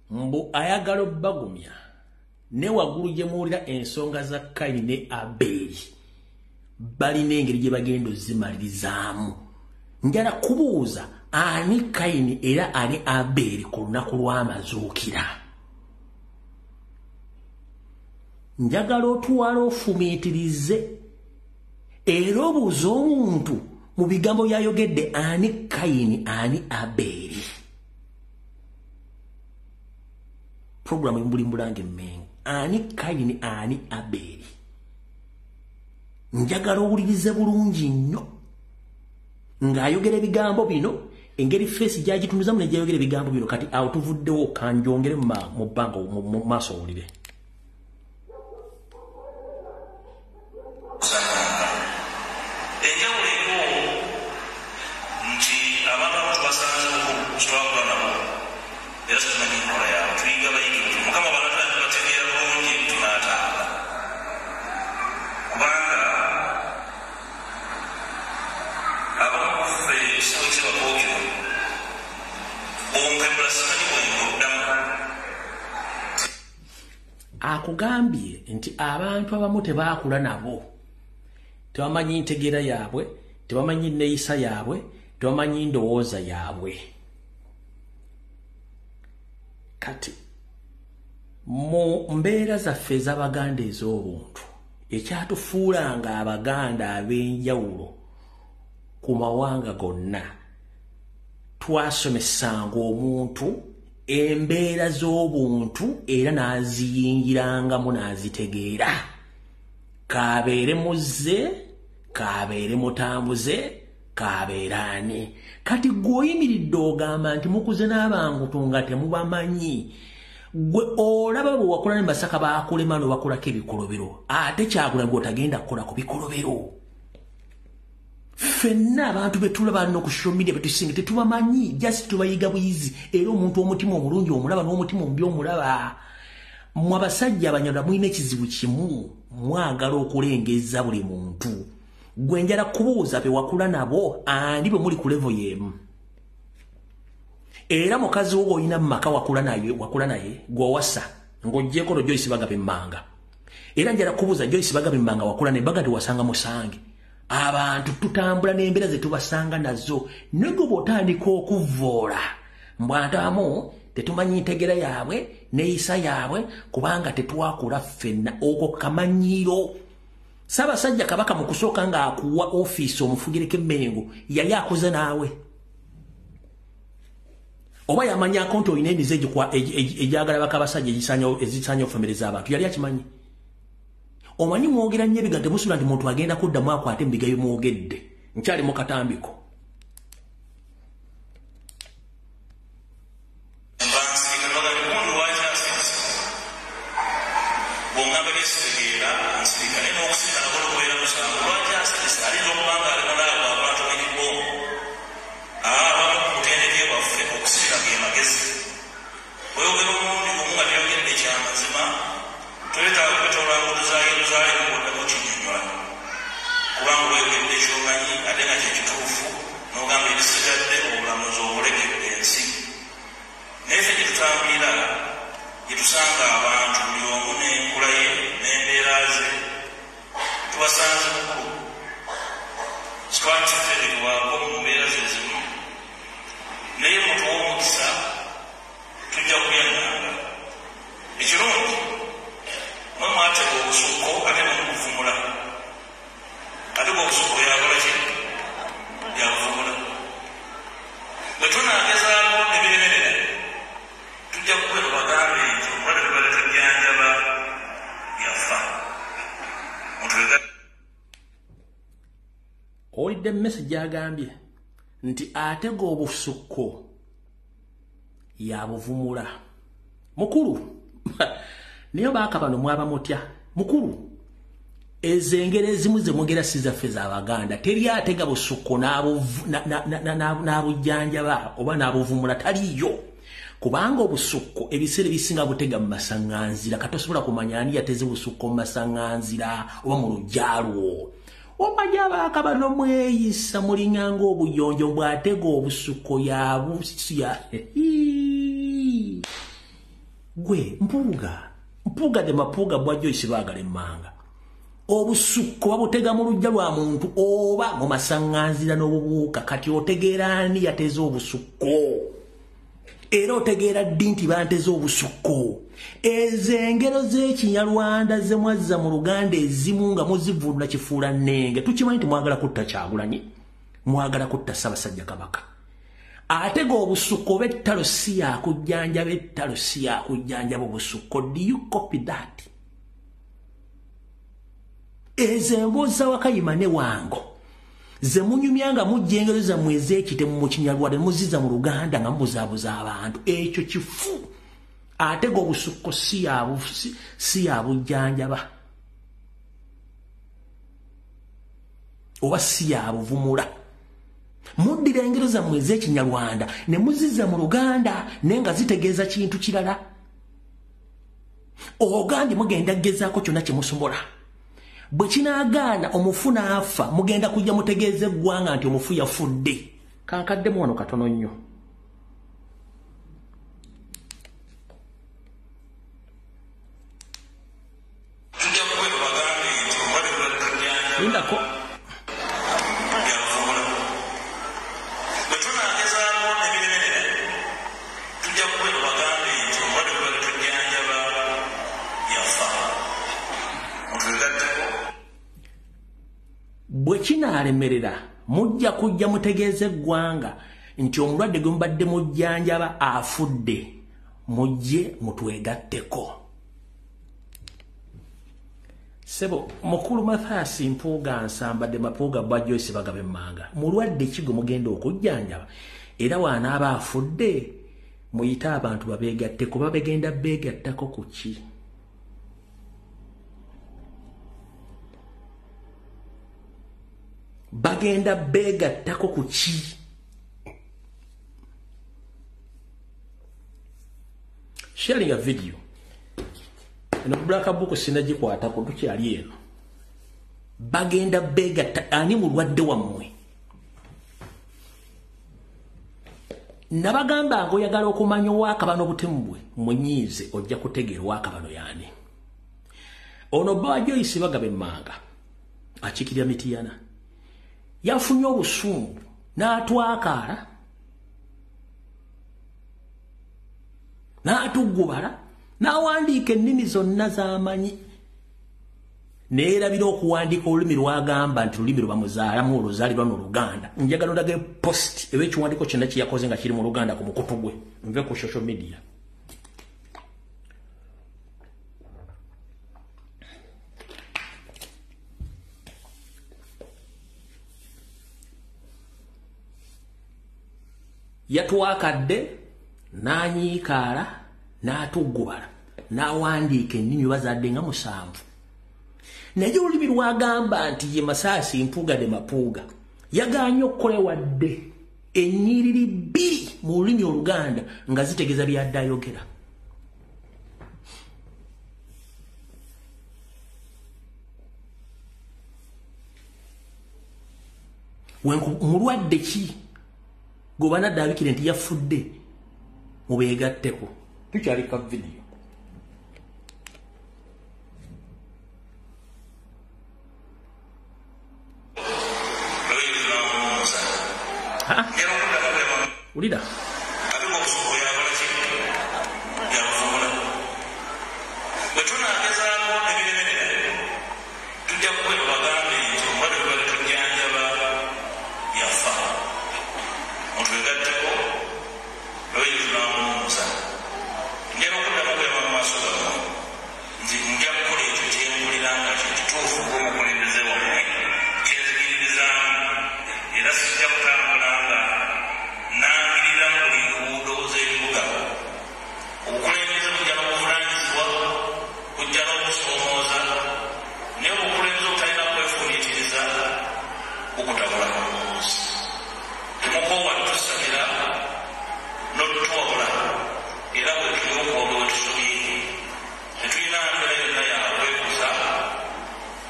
mbu ayagala obbagumya ne waggulu gye muwulira ensonga za Kayini ne Aberi balina engeri gye bagenda ozimalirizamu. Njala kubuuza ani Kayini era ani Aberi ku lunaku lw'amazuukira. Njagala otuwala ofumiitirize era obuuza omuntu mu bigambo byayogedde ani Kayini ani Aberi. Programu mbulimbulange mmengo ani Kayini ani Aberi. Njagala owulirize bulungi nnyo ng'ayogera ebigambo bino engeri feesi gy'agitunuzamu ne gy'ayogera ebigambo bino. Kati awo tuvuddewo kanjongere mu bbanga mu maaso owulire. Akugambye nti abantu abamu tebaakula nabo, tebamanyi ntegeera yaabwe, tebamanyi nneeyisa yaabwe, tebamanyi ndowooza yaabwe. Kati mu mbeera zaffe ez'Abaganda ez'obuntu ekyatufuulanga Abaganda ab'enjawulo ku mawanga gonna, twasomesanga omuntu embeera z'obuntu era n'aziyingirangamu n'azitegeera. Kaabeere muzze, kaabeere mutambuze, kaabeere ani. Kati gw'oyimiridde ogamba nti mukuze n'abangutu nga temubamanyi. Gwe olaba bwe wakola ne Masaka baakulema n'obakolako ebikolobero, ate Kyagulanyi gw'otagenda kukola ku bikolobero. Fenna abantu betulaba no ku social media betusinga tetubamanyi, just tubayiga buyizi. Era omuntu omutima omulungi omulaba n'omutima omubi omulaba. Mmwe abasajja abanyarwanda mulina ekizibu kimu, mwagala okulengeza buli muntu. Gwe njala kubuuza be wakula nabo ani bwe muli ku level y'emu. Era mukazi wo olina mu maka wakula naye gw'owasa ng'oggyeko no Joyce Bagabe Mmanga. Era njala kubuuza Joyce Bagabe Mmanga wakula naye Bagabe wasanga Musange. Abantu tutambula n'embeera ze tubasanga nazo, nego bw'otandika okuvvoola mbw'abantu abamu tetumanyi ntegeera yaabwe neeyisa yaabwe kubanga tetwakula ffenna. Okwo kamanyiiro. Ssaabasajja Kabaka mu kusooka ng'akuwa ofiisi omufugireko emmengo yali akoze naawe, oba yamanyako nti olina emize egyagala baka abasajja ezisaanya okufemereza abantu, yali akimanyi. Omanyi mwogera nnyo ebigambo temusula nti muntu agenda kuddamu akwate mu bigayo mwogedde. Nkyali mu katambiko. Owulidde message gy'agambye nti ate g'obusukko yabuvumula. Mukulu niyo baaka bano mwaba mutya. Mukulu ezo engero ezimu ze mwogera si zaffe z'Abaganda. Teri ate ga busukko n'abujjanjaba oba n'abuvumula taliyo. Kubanga obusukko ebiseera ebisinga butega mu masaŋŋanzira. Katosobola kumanya ani yateze busukko mu masaŋŋanzira oba mu lujjaalwo. Omanyaba akabano mweyisa mulinganga obuyonjo bwatega obusuko yabusia. Gwe mpuga de mapuga bwajo isibagale manga. Obusuko babutega mu lujja lwa muntu oba mu masanganzira n'obubuuka kati otegeera ani yateza obusuko. Era otegeera ddi nti banteza obusuko. Ezo engero z'Ekinyarwanda ze mwazza mu Luganda ezimu nga muzivulula kifuula nnenge. Tukimanyi nti mwagala kutta Kyagulanyi, mwagala kutta Ssaabasajja Kabaka. Ate obusuko b'ettalo si yakujjanjaba, ettalo si yakujjanjaba obusuko. Do you copy that? Ezo emboozi Wakayima ne Wango ze munyumyanga mujja engero zammwe ez'ekitemu mu Kinyarwanda muziza mu Luganda nga mubuzaabuza abantu. Ekyo kifu. Ate obusuko si yabujjanjaba oba si yabuvumula. Muddira engero zammwe ez'Ekinyarwanda ne muziza mu Luganda naye nga zitegeeza kintu kirala. Ogandi mugenda gezaako kyonna kye musobola. Bwe kinaagaana omufu n'afa mugenda kujja mutegeeza eggwanga nti omufu yafudde. Kankaddemu wano katono nnyo. Lindako. Bwe kinaalemerera mujja kujja mutegeeza eggwanga nti omulwadde gwe mubadde mujjanjaba afudde. Mujje mutwegatteko. Sebo mukulu Mathias Mpuuga Nsamba de mapuuga bwajjo isibagabe manga. Mulwadde ki gwe mugenda okujjanjaba era wanaaba afudde muyita abantu babeegatteko. Babegenda beegattako ku ki? Bagenda beegattako ku ki? Sharing a video. Eno Black Book sinagikwata ku tukyali eno. Bagenda beegatta ani mulwadde wammwe. Nabagamba ngoyagala okumanya Owakabano obutemu bwe munyiize ojja kutegeera Owakabano yaani. Ono bwajjo isibagabe manga akikirya Mityana. Yafunye obusungu n'atwakaala n'atuggubala n'awandiika ennimi zonna z'amanyi. Neerabira okuwandiika olulimi lwagamba nti lulimi lwe bamuzaalamu oluzaalirwa mu Luganda. Njagala ondage post ekiwandiiko kyonna kye yakoze nga kiri mu Luganda ku mukutu gwe. Nve ku social media. Yatwakadde n'anyiikaala n'atuggubala n'awandiika ennimi bazadde nga 7. Naye olulimi lwagamba nti ye Mathias Mpuuga de mapuuga yagaanye okukola wadde ennyiriri 2 mu lulimi Oluganda nga zitegeeza byadde ayogera. Mulwadde ki gwe banaddaabikire nti yafudde mubeegatteko? Tukyalika video. Ulida.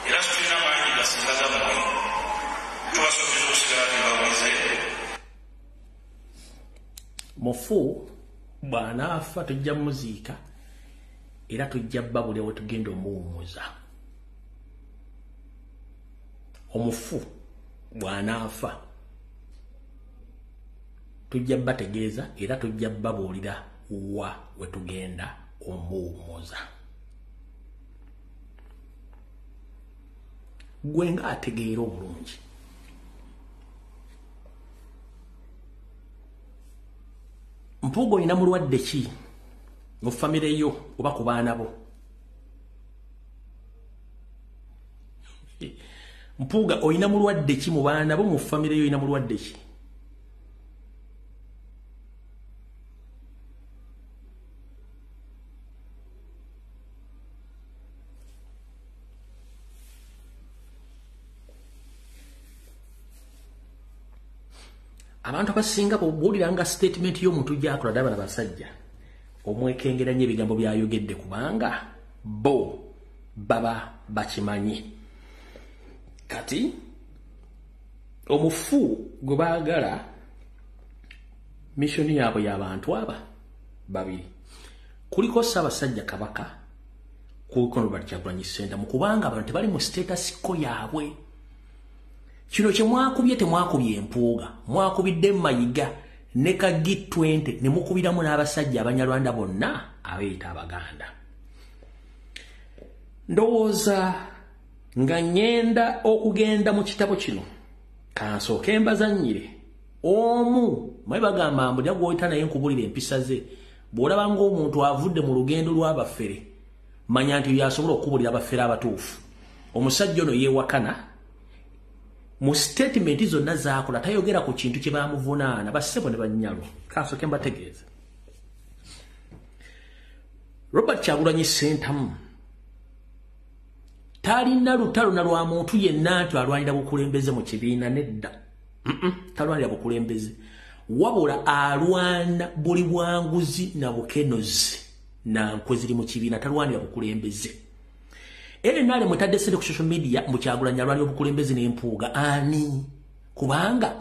Era tulina maanyi gasingaza mu mufu bw'anaafa tujja muziika era tujja babulya we tugenda omuwumuza. Omufu bw'anaafa tujja bategeeza era tujja babuulira wa we tugenda omuwumuza. Gwe nga ategeera obulungi Mpuuga olina mulwadde ki mu famire yo oba ku baana bo? Mpuuga olina mulwadde ki mu baana bo mu famire yo olina mulwadde ki? Abantu abasinga bw'owuliranga statement y'omuntu gy'akola ddala bano basajja omwekengera nnyo ebigambo by'ayogedde kubanga bo baba bakimanyi. Kati omufu gwe baagala missoni yaabwe y'abantu aba babiri. Kuliko Ssaabasajja Kabaka, kuliko Robert Kyagulanyi Ssentamu kubanga abantu tebali mu status ko yaabwe. Kino kye mwakubye temwakubye Mpuuga, mwakubidde Mayiga ne Kaggi 20 ne mukubiramu n'abasajja Abanyarwanda bonna abeeyita Abaganda. Ndowooza nga ngenda okugenda mu kitabo kino kansooke mbazannyire omu mwe bagamba mbu jagwoyita naye nkubulira empisa ze bw'olaba ng'omuntu avudde mu lugendo lw'abafere manya nti yasobola okukubulira abafere abatuufu. Omusajja ono yeewakana mu statement zonna zaakola tayogera ku kintu kye baamuvunaana bassebo ne bannyalo. Kansooke mbategeeza. Robert Kyagulanyi Ssentamu talina lutalo na lwa muntu yenna nti alwanira bukulembeze mu kibiina nedda. Talwanira bukulembeze wabula alwana buli bwanguzi na bukenozi na nkwe ziri mu kibiina, talwanira bukulembeze. Ere nale mutadde sente ku social media mu Kyagulanyi alwanira bukulembeze n'Empuuga ani? Kubanga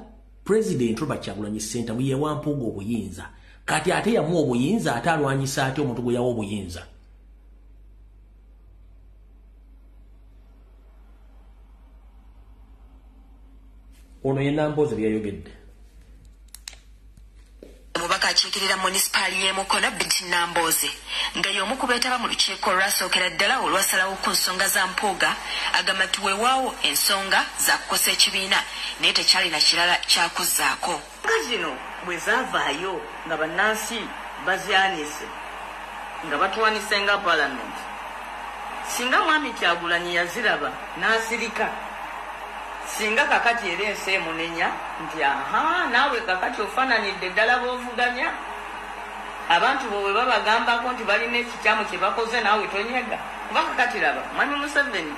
President Robert Kyagulanyi Ssentamu ye wa Mpuuga obuyinza, kati ate yamuwa obuyinza ate alwanyisa ate omuntu gwe yawa obuyinza. Ono ye Nambooze byayogedde. Omubaka akiikirira munisipaali y'e Mukono Binti Nambooze nga y'omu ku beetaba mu lukiiko olwasookera ddala olwasalawo ku nsonga za Mpuuga agamba nti weewaawo ensonga za kukosa ekibiina naye tekyalina kirala kyakuzzaako. Nga zino bwe zaavaayo nga bannansi bazyanise nga batuwanise nga palamenti, singa mwami Kyagulanyi yaziraba n'asirika, singa kakati era ensi emunenya nti aha naawe kakati ofaananidde ddala b'ovuganya abantu bo bwe babagambako nti balina ekikyamu kye bakoze naawe tonyega. Kuba kakati laba mwami Museveni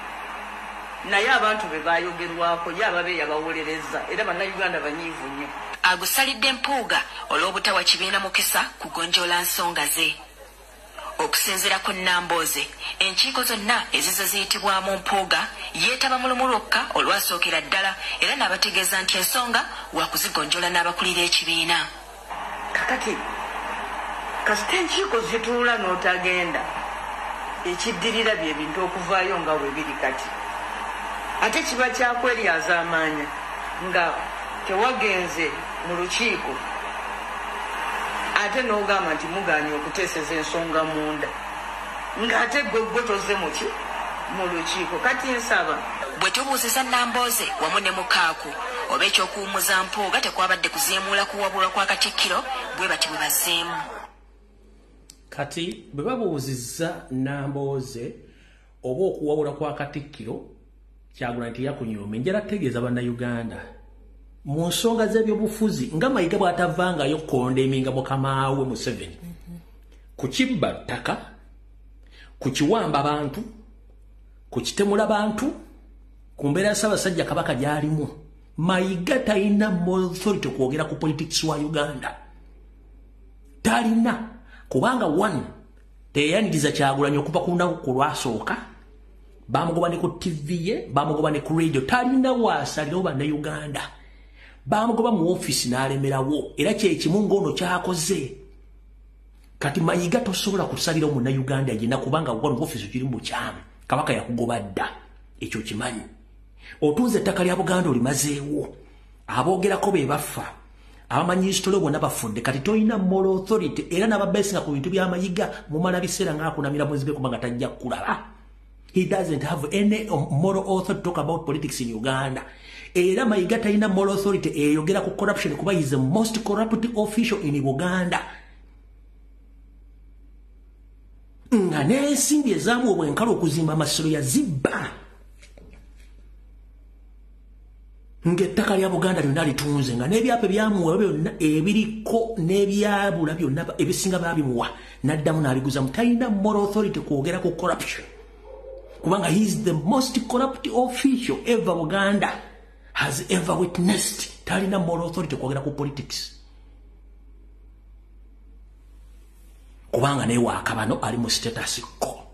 naye abantu be baayogerwako ye ababeeyi abawolereza era bannayuganda banyiivu nnyo. Agusalidde Mpuuga olw'obutawa kibiina mukisa kugonjoola nsonga ze. Okusinziira ku Nambooze, enkiiko zonna ezizo ziyitibwamu Mpuuga yeetaba mulumu lwokka olwasookera ddala era n'abategeeza nti ensonga waakuzigonjoola n'abakulira ekibiina. Kakati kasita enkiiko zituula n'otagenda ekiddirira bye bintu okuvaayo nga bwe biri kati. Ate kiba kyakweryaza amaanya nga tewagenze mu lukiiko ate n'ogamba nti mugaanye okuteeseza ensonga munda ng'ate gwe toze muki mu lukiiko. Kati nsaba bwe tubuuziza Nambooze wamu ne Mukaaku oba ekyokuwummuza Mpuuga tekwabadde kuzeemuula kuwabulwa kwa Katikkiro bwe bati bwe bazzeemu. Kati bwe babuuzizza Nambooze oba okuwabula kwa Katikkiro Kyagulanyi teyakunyooma njala tegeeza bannayuganda mu nsonga z'ebyobufuzi nga Mayiga bw'atavangayo kondeminga mukama we Museveni ku kibba ttaka, ku kiwamba bantu, ku kitemula bantu, ku mbeera ya Ssaabasajja Kabaka gy'alimu. Mayiga talina authority kwogera ku politics wa Uganda, talina. Kubanga one teyaniriza Kyagulanyi okuva ku lunaku ku lwasooka, bamugoba ne ku TV ye, bamugoba ne ku radio, talina waasalirawo bannayuganda. bamugoba mu office n'alemerawo era kyekimu ng'ono kyakoze kati Mayiga tosobola kusalira Munnayuganda yenna kubanga wano office kiri mu kyama Kabaka yakugoba dda ekyo kimanyi otunze ettaka lya Buganda olimazeewo aboogerako be bafa abamanyi history bonna bafudde kati toyina moral authority era n'ababeesinga ku bintu bya Mayiga mumala biseera ng'akunamira mwezi be kubanga tajja kulaba. He doesn't have any moral authority to talk about politics in Uganda. Era Mayiga talina moral authority eyogera ku corruption kuba is the most corrupt official in Uganda. Nga n'ensimbi ezaamu obwenkalo okuzimba amasiro ya zibba. Ng'ettaka lya Buganda lyonna litunze nga n'ebyapa byamuwa byonna ebiriko n'ebyabula byonna ebisinga baabimuwa n'addamu n'abiguza mu talina moral authority kwogera ku corruption. Kubanga he is the most corrupt official ever Buganda has ever witnessed. Talina moral authority kwogera ku politics. Kubanga ne waakabano ali mu status ko.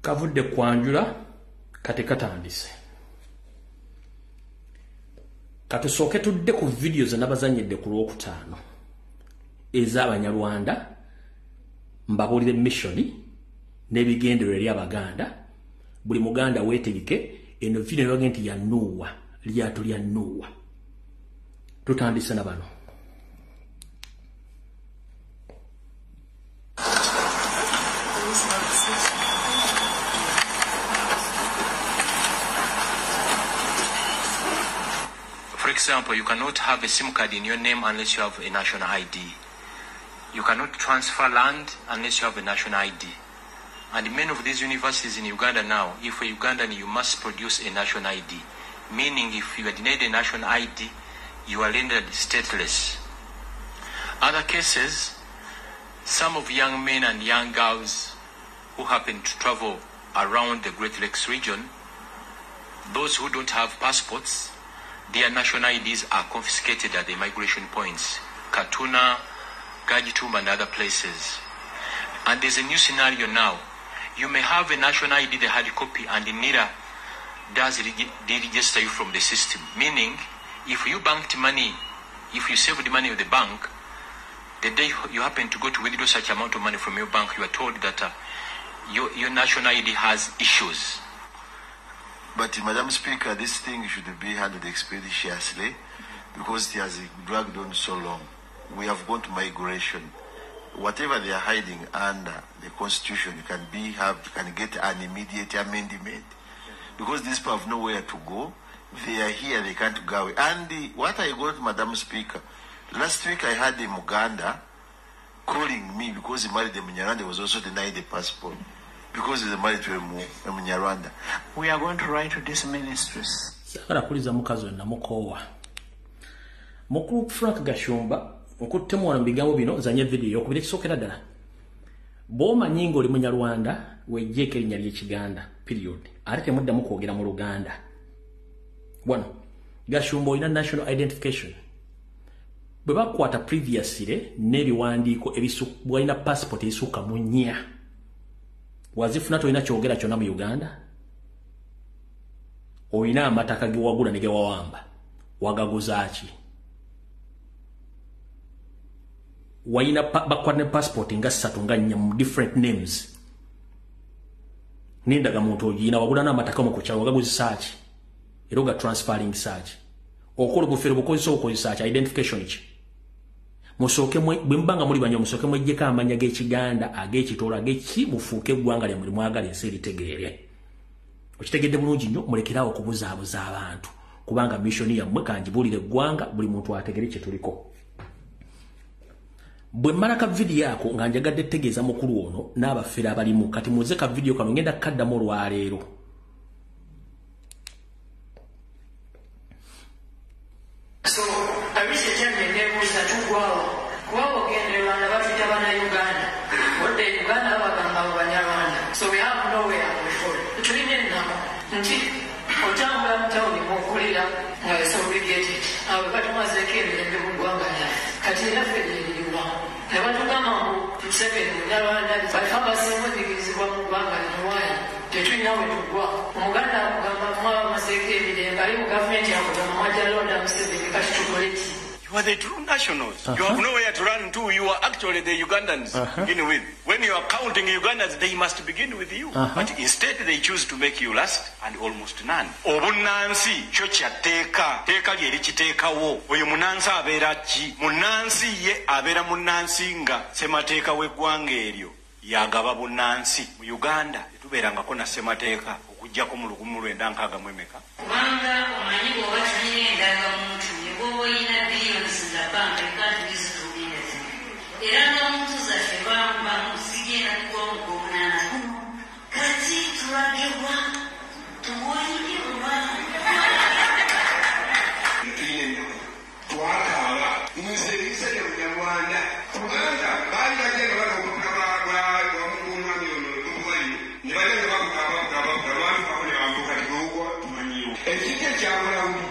Kavudde kwanjula kati katandise. Katusooke tudde ku video zanabazanyedde ku Lwokutaano ez'Abanyarwanda mbabuulire missioni n'ebigendererwa eri Abaganda. Buli Muganda weetegeke eno video nabage nti ya Nuuwa lyato lya Nuuwa. Tutandise na bano. For example, you cannot have a SIM card in your name unless you have a national ID. You cannot transfer land unless you have a national ID. And many of these universities in Uganda now, if you're Ugandan, you must produce a national ID. Meaning if you are denied a national ID, you are rendered stateless. Other cases, some of young men and young girls who happen to travel around the Great Lakes region, those who don't have passports, their national IDs are confiscated at the migration points, Katuna, Gajitumba, and other places. And there's a new scenario now. You may have a national ID, the hard copy, and the NIRA does deregister you from the system. Meaning, if you banked money, if you saved the money of the bank, the day you happen to go to withdraw such amount of money from your bank, you are told that your national ID has issues. But, Madam Speaker, this thing should be handled expeditiously because it has dragged on so long. We have gone to migration. Whatever they are hiding under the Constitution can get an immediate amendment. Because these people have nowhere to go. They are here, they can't go away. And what I got, Madam Speaker, last week I had a Muganda calling me because he married a Munyarwanda, was also denied the passport. Because he's married to a Munyarwanda. We are going to write to these ministries. Sakara kuliza mukazo na mukowa. Mukuru Frank Gashumba, okuttemu wano bigambo bino zanye video yokubira kisokera ddala. Boma nyingo oli Munyarwanda wejjeko erinnya ly'Ekiganda period. Ate temuddamu kwogera mu Luganda. Wano Gashumba olina national identification. Bwe bakwata previously n'ebiwandiiko bwalina passport esukka mu 4. Wazifuna tolina kyogera kyonna mu Uganda. Olina amataka ge wagula ne ge wawamba. Wagaguzaaki. Waina bakwata passport nga 3 nga 4 mu different names. Nindaga muntu oyina wagula n'amataka mu kukyalo wagaguzaaki. Era oga transferring search. Okola bufere bukozesa okozesa identification ki. Musoke bwembanga muri banyo musoke mwejjeka amanya g'Ekiganda ag'Ekitoola ag'eki mufuuke eggwanga lya muri mwagala ensi eritegeere. Okitegedde bulungi nnyo mulekerawo okubuzaabuza abantu kubanga mission yammwe kangibuulire eggwanga buli muntu ategere kye tuliko. Bwe mmala ka video ako nga njagadde tegeeza mukulu ono n'abafere abalimu kati muze ka video kano ngenda kaddamu olwaleero. So, abise kyamye nebuuza tugwawo kubawo ogendererwa na bafite Abannayuganda wadde Uganda abagamba Abanyarwanda. So we have nowhere before. Tulina ennama nti otambula mu tawuni muokulira nga segregated. Abo batumazeeko emirembe mu ggwanga lyaffe kati era ffe lyeriwa nebatugamba ngu Museveni n'Abanda basinga odigirizibwa mu ggwanga limuwaya tetulina we tugwa omuganda akugamba mwaba maseeka emirembe ali mu gavumenti akugamba mwajalonda Museveni kati tukole ki? You are the true nationals. You have nowhere to run to. You are actually the Ugandans to begin with. When you are counting Ugandans, they must begin with you. But instead, they choose to make you last and almost none. Obunansi, chocha teka lyeri kitekawo. Oyo munansi abera ki? Munansi ye abera munansi nga semateeka w'eggwanga eryo yagaba bunansi mu Uganda. Tubeerangako na semateeka okuggyako mu 1960. Kubanga omanyi bw'oba tulina endagamuntu oyina billions in the bank, you can't use it to be anything. Era n'omuntu zaffe bamba musigenda kugongo munana kati tulagebwa tuwoyibwa twakaaba muzeerisene munyarwanda kubanga baali bagenda balaomukabagwa omumwami ono tukumanyi ne bagenda bakukabakukabakukaba lwali bakole bambuka tigoogwa tumanyiwo ekijja kyamulawuli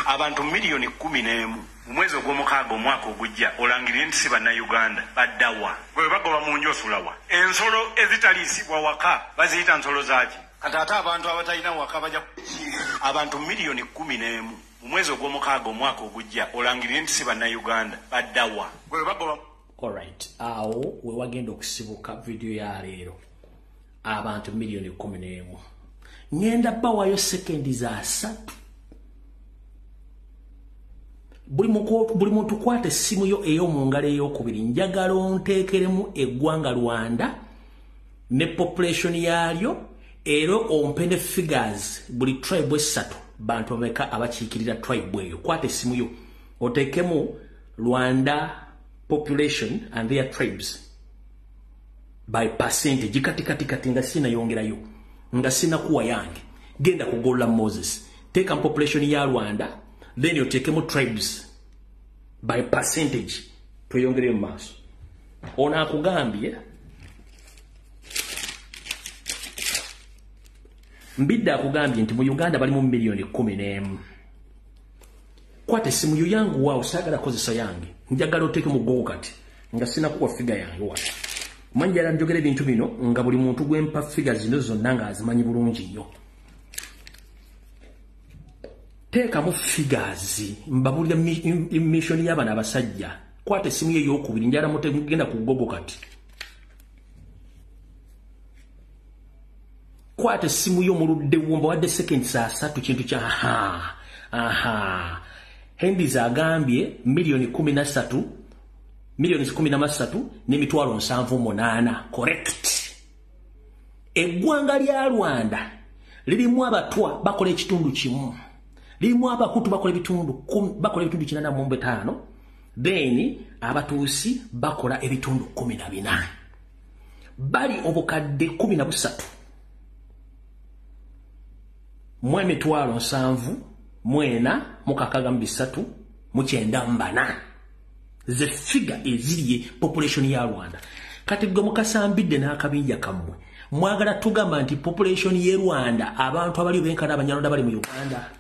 abantu milioni 11 mu mwezi ogw'omukaaga omwaka ogujja olangirire nti si bannayuganda baddawa bwe bagoba mu nju osulawa ensolo ezitaliisibwa waka baziyita nsolo zaaki kati ate abantu abatalina waka bajja abantu milioni 11 mu mwezi ogw'omukaaga omwaka ogujja olangirire nti si bannayuganda baddawa bwe bagoba. Alright, awo we wagenda okusibuka video ya leero abantu milioni 11 ngenda bawayo sekendi za 3 buli muntu kwate simu yo ey'omungalo ey'okubiri njagala onteekeremu eggwanga Rwanda ne population yalyo era ompe ne figures buli tribe 3 bantu bameka abakiikirira tribe eyo. Kwate simu yo oteekemu Rwanda population and their tribes by percentage kati nga sina yongerayo nga sina kuwa yange genda kugola Moses take population ya Rwanda then you take mu tribes by percentage tuyongere mu maso ona akugambye mbidda akugambye nti mu Uganda bali mu milioni 11 kwate simu yangu wao sagala kozesa yange njagala oteke mu go kati nga sina kuwa figure yange wa manjala njogere bintu bino nga buli muntu gwempa figures zino zonna nga azimanyi bulungi nnyo. Teeka mu figures mbabulira mission y'abana abasajja kwate simu ye y'okubiri njala mutegenda ku gogo kati kwate simu yo muludde wumba wadde seconds 3 kintu kya Hendiz agambye milioni 13 milioni 13 n'emitwalo 78 correct. Eggwanga lya Rwanda lirimu abatwa bakola ekitundu kimu lirimu abakutu bakola ebitundu 85 then abatuusi bakola ebitundu 14 bali obukadde 13 mwe emitwalo 7 mwena mukakaga 3 mukyenda mbana the figure eziliye population ya Rwanda kati gwe mukasambidde n'akabinja kammwe mwagala tugamba nti population ye Rwanda abantu abali benkana abanyarwanda bali mu Uganda.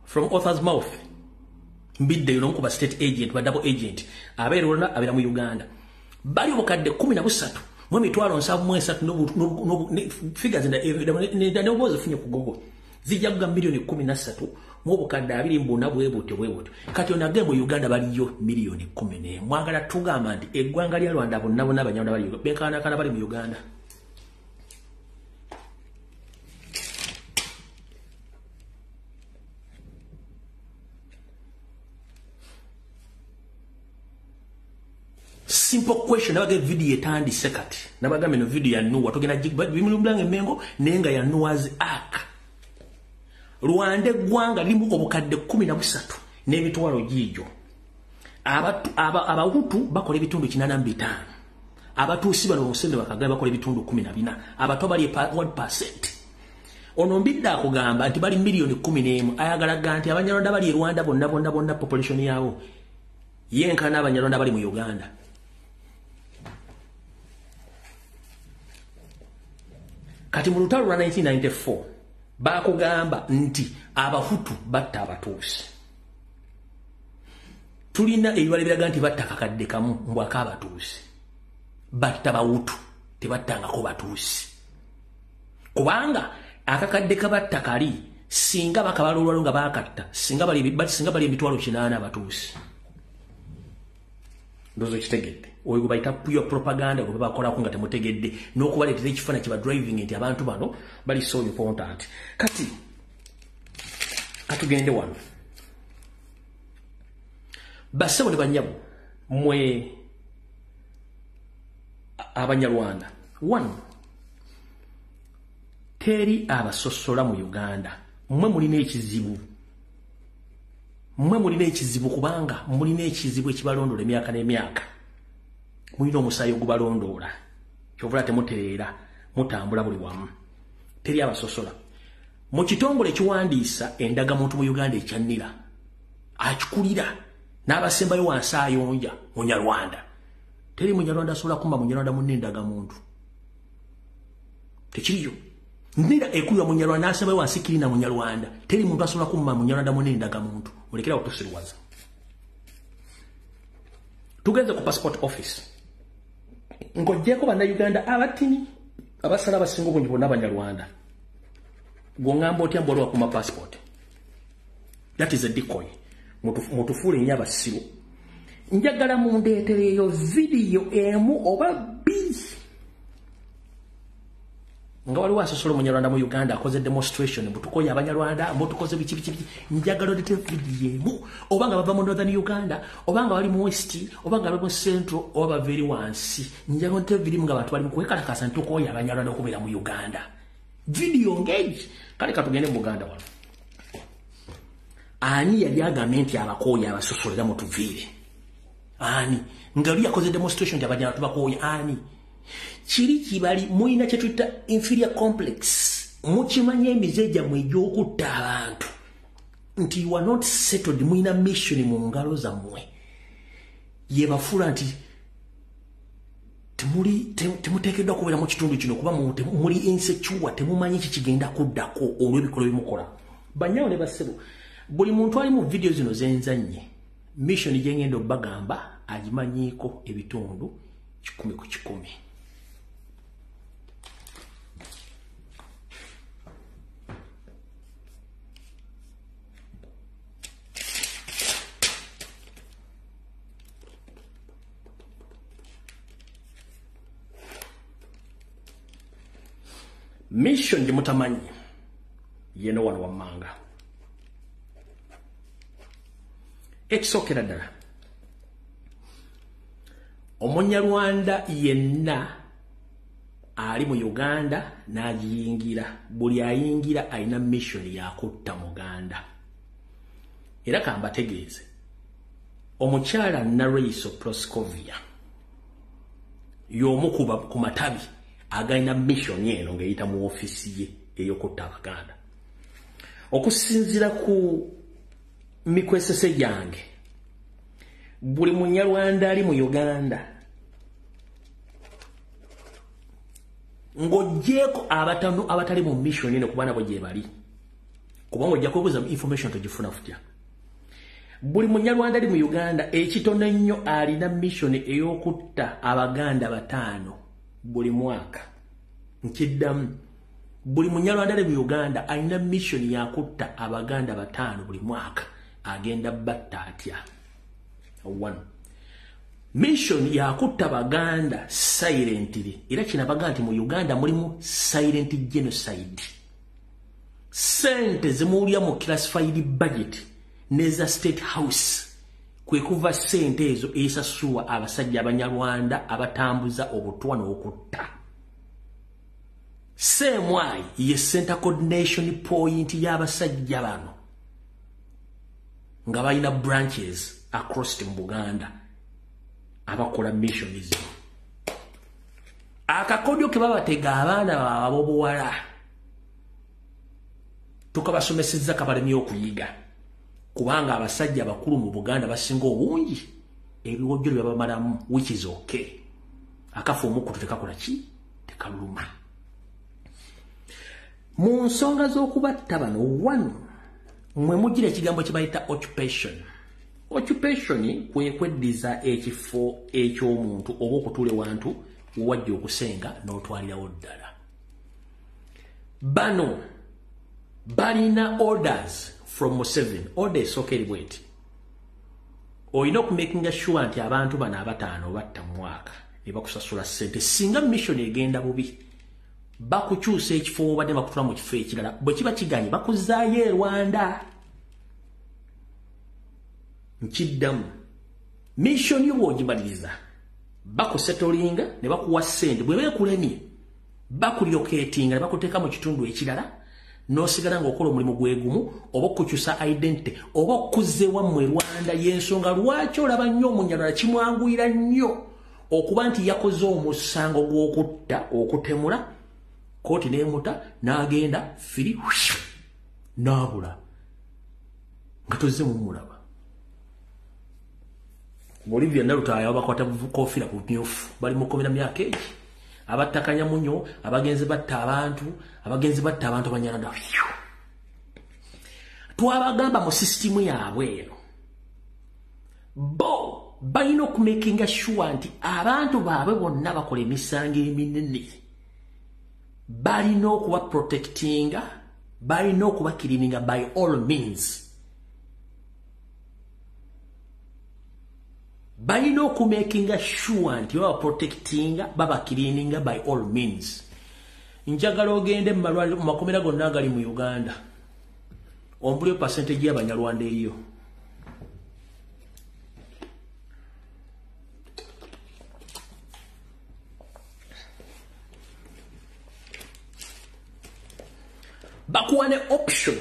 From author's mouth mbidde yuno nkuba state agent ba double agent abeerona abera mu Uganda bali obukadde 13 mu mitwalo 7 no figures nda noboze funye ku gogo zijjaga milioni 13 mu obukadde 2 mbona bwebote kati onage mu Uganda baliyo milioni 10 mwagala tugamba nti eggwanga lya Rwanda bonna abanyarwanda bali benkana kana bali mu Uganda. Simple question nabaga video etandi sekati nabaga meno video ya nuwa togena jigba bimulumlange mengo nenga ya nuwazi ak Rwanda gwanga limu obukadde 13 n'emitwalo gijo abahutu bakola ebitundu 85 abatuusi bano musende bakagaba bakola ebitundu 14 abato bali 1%. Ono mbidda akugamba nti bali milioni 11 ayagala ganti abanyarwanda bali Rwanda bonna population yawo yenkana abanyarwanda bali mu Uganda. Kati mu lutalo lwa 1994 bakugamba nti abahutu batta abatuusi. Tulina ebibala biraga nti batta kakadde kamu mbwaka abatuusi. Batta bahutu tebattangako batuusi. Kubanga akakadde kabatta kali singa bakabalolwalo nga bakatta singa bali emitwalo 8 abatuusi. Ndozo kitegedde. Oyo bayita pure propaganda gwe bakolako nga temutegedde n'okubaleetera ekifaananyi kiba driving nti abantu bano bali so important. Kati katugende wano. Bassebo ne banyabo mwe Abanyarwanda. One, teri abasosola mu Uganda. Mwe mulina ekizibu. Mwe mulina ekizibu kubanga mulina ekizibu ekibalondola emyaka n'emyaka. Mulina omusaayi ogubalondoola. Kyovula temutereera mutambula buli wamu. Teri abasosola. Mu kitongole ekiwandiisa endagamuntu mu Uganda ekyannira akikulira n'abasembayo wansi ayonja Munyarwanda. Teri Munyarwanda asobola kumba Munyarwanda munne endagamuntu. Tekiriyo. Nira ekulira Munyarwanda asembayo wansi kirina Munyarwanda. Teri muntu asobola kumba Munyarwanda munne endagamuntu. Olekera okutusirwaza. Tugenze ku passport office. Ngojjeko bannayuganda abatini abasala abasinga obungi bonna Abanyarwanda. Gwongamba otya mbwalwa kuma passport. That is a decoy. Mutufuule nnyo abasiru. Njagala mundeetereyo video emu oba bbiri. Nga waliwo asosola Munyarwanda mu Uganda akoze demonstration mutukoye Abanyarwanda mutukoze biki. Njagala odete video emu oba nga bava mu Northern Uganda oba nga bali mu West oba nga bali mu Central oba baveri wansi. Njagala odete video nga abantu bali mu kwekalakasa ntukoye Abanyarwanda okubeera mu Uganda. Video engage. Kale katugende mu Uganda wano. Ani yali agambye nti abakoye abasosolera mu tuviire? Ani nga lya koze demonstration nti abanyarwanda tubakoye ani? Kiri kibali muina kye tuyita inferior complex. Mukimanya emizeja mwe egy'okutta abantu nti you are not settled muina mission mu ngalo zammwe. Ye bafuula nti temuteekeddwa kubeera mu kitundu kino kuba muli insecure temumanyi kikigenda kuddako olw'ebikolo bimukola. Banyawo ne bassebo buli muntu ali mu video zino zenzanye mission gyengenda obbagamba agimanyiiko ebitundu 100 ku 100. Mission gye mutamanyi yeno wano wammanga. Ekisookera ddala Omunyarwanda yenna ali mu Uganda n'agiyingira buli ayingira alina mission yakutta Muganda. Era kambategeeze omukyala Naraiso Proscovia y'omu ku matabi agalina mission eno ng'eyita mu ofisi ye ey'okutta Abaganda. Okusinziira ku mikwesese yange buli Munyarwanda ali mu Uganda ng'oggyeko abatamu abatali mu mission eno kubana bwe gye bali kubanga ojja kwebuuza information togifuna futya. Buli Munyarwanda ali mu Uganda ekitono ennyo alina mission ey'okutta Abaganda 5 buli mwaka. Nkiddamu buli Munyarwanda ali mu Uganda alina mission yakutta Abaganda 5 buli mwaka. Agenda batta atya. 1. Mission yakutta Baganda silently. Era kinabaga nti mu Uganda mulimu silent genocide. Sente zimuulya mu classified budget neza State House kwe kuva sente ezo esasuwa abasajja Abanyarwanda abatambuza obutwa n'okutta. Semwai ye center coordination point y'abasajja bano nga balina branches across mu Buganda abakola mission ezo. Akakodyo ke babatega abaana abobuwala tukabasomesezza kabalemye okuyiga kubanga abasajja bakulu mu Buganda basinga obungi ebiwojjolo byabamalamu which is okay. Akafu omukutu tekakola ki tekaluma. Mu nsonga z'okubatta bano one mwe mujjira ekigambo kye bayita occupation. Occupation kwe kweddiza ekifo eky'omuntu oba okutuula ewantu wajja okusenga n'otwalirawo ddala. Bano balina orders from Museveni. Orders okeri bweti. Oyina okumakinga sure nti abantu bano abataano batta mu mwaka ne bakusasula ssente. Singa mission egenda bubi bakukyusa ekifo obadde bakutula mu kifo ekirala bwe kiba kiganye bakuzaayo e Rwanda. Nkiddamu mission yo bw'ogimaliriza bakusetolinga ne bakuwa ssente bwe beekulemye bakulyoketinga ne bakuteeka mu kitundu ekirala n'osigala ng'okola omulimu gwegumu oba okukyusa identity oba okuzza ewammwe Rwanda y'ensonga lwaki olaba nnyo omunyalala kimwanguyira nnyo okuba nti yakoze omusango gw'okutta okutemula kooti n'emuta n'agenda firi n'abula nga tozze mumulaba. Bolivia Narutaya bakwata kofira ku myufu bali mu 10 myaka eki abattakanya munyo abagenzi batta abantu banyalanda twabagamba mu system yaabwe eno bo balina okumakinga sure nti abantu baabwe bonna bakola emisango eminene balina okuba protectinga balina okuba cleaninga by all means. Balina okumakinga sure nti baba protectinga baba cleaninga by all means. Njagala ogende mu makomera gonna agali mu Uganda ombulyo percentage y'Abanyarwanda eyo. Bakuwane option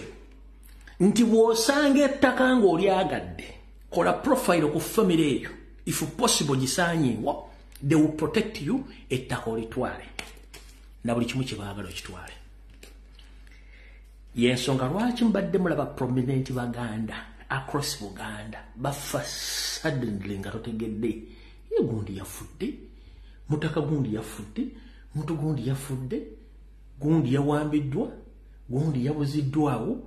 nti bw'osanga ettaka ng'olyagadde kola profile ku family eyo. If possible gisanyiwa they will protect you ettaka olitwale na buli kimu kye baagala okitwale. Yensonga lwaki mbadde mulaba prominent Baganda across Buganda bafa suddenly nga totegedde gundi yafudde mutaka gundi yafudde muntu gundi yafudde gundi yawambiddwa gundi yabuziddwawo.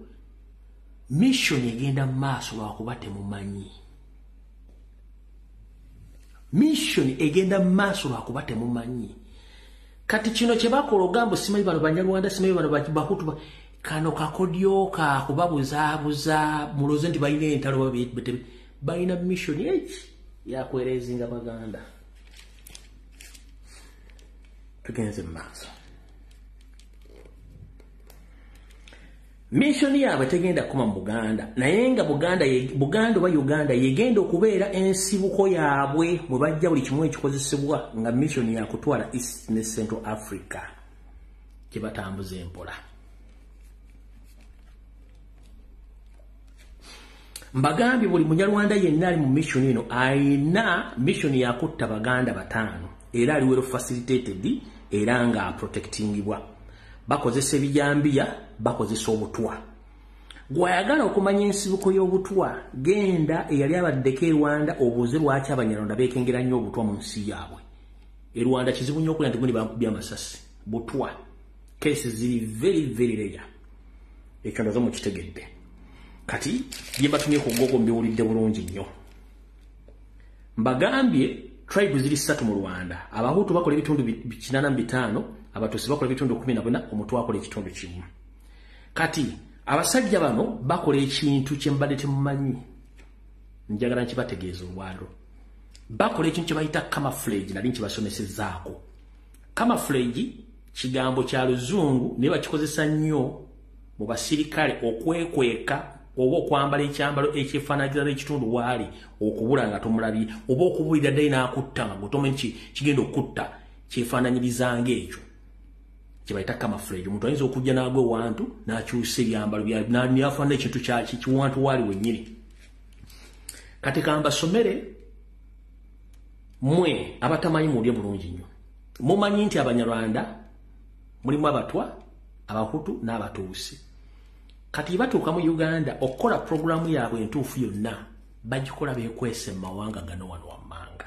Mission egenda maaso lwakuba temumanyi. Mission egenda maaso lwakuba temumanyi. Kati kino kye bakola ogambo simanyi bano Banyarwanda simanyi bano Bahutu kano kakodyo ka kubabuzaabuza muloze nti balina entalo balina mission eki yakwerezinga Baganda. Tugenze maaso. Mission yaabwe tegenda kuma mu Buganda naye nga Buganda oba Uganda yegenda okubeera ensibuko yaabwe mwe bajja buli kimu ekikozesebwa nga mission ya kutwala East ne Central Africa kye batambuza empola. Mbagambye buli Munyarwanda yenna ali mu mission eno ayina mission ya kutta Baganda bataano era ali well facilitated era nga protectingibwa. Bakozesa ebijambiya bakozesa obutwa. Gwayagala okumanya ensibuko y'obutwa genda eyali abaddeko e Rwanda obuuze lwaki Abanyarwanda beekengera nnyo obutwa mu nsi yaabwe. E Rwanda kizibu nnyo okulya nti gundi bakubya amasasi butwa. Cases ziri very rare. Ekyo ndazo mukitegedde. Kati bye batumye ku gogo mbiwulidde bulungi nnyo. Mbagambye tribe ziri 3 mu Rwanda. Abahutu bakola ebitundu 85, Abatusi bakola ebitundu 14, Omutwa akola ekitundu kimu. Kati abasajja bano bakola ekintu kye mbadde temumanyi. Njagala nkibategeeza olwalo. Bakola ekintu kye bayita camouflage nali nkibasomesezzaako. Camouflage kigambo kya Luzungu ne bakikozesa nnyo mu basirikale okwekweka oba okwambala ekyambalo ekyefaanaanyiriza n'ekitundu waali okubula nga tomulabye oba okubulira ddala n'akutta nga gotomanyi kigenda okutta kyefaanaanyiriza ng'ekyo kye bayita camouflage. Omuntu ayinza okujja n'agwa ewantu n'akyusa ebyambalo n'afaanana ekintu kiwantu waali wennyini. Kati kambasomere mmwe abatamanyi muwulire bulungi nnyo. Mumanyi nti Abanyarwanda mulimu Abatwa, Abahutu n'Abatuusi. Kati batuuka mu Uganda okukola programu yaabwe entuufu yonna bagikola bekwese mawanga gano wano wammanga.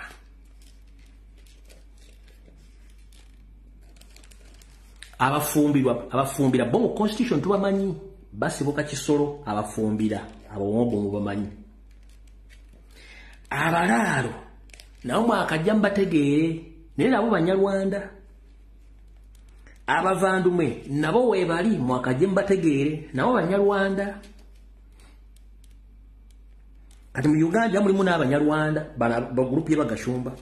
Abafumbira bo mu constitution tubamanyi basibuka kisolo abafumbira abombo mu bamanyi. Abalaalo nawo mwakajja mbategeere naye nabo Banyarwanda. Abavandume nabo webali mwakajja mbategeere nabo Banyarwanda. Kati mu Uganda mulimu n'Abanyarwanda ba group y'Abagashumba.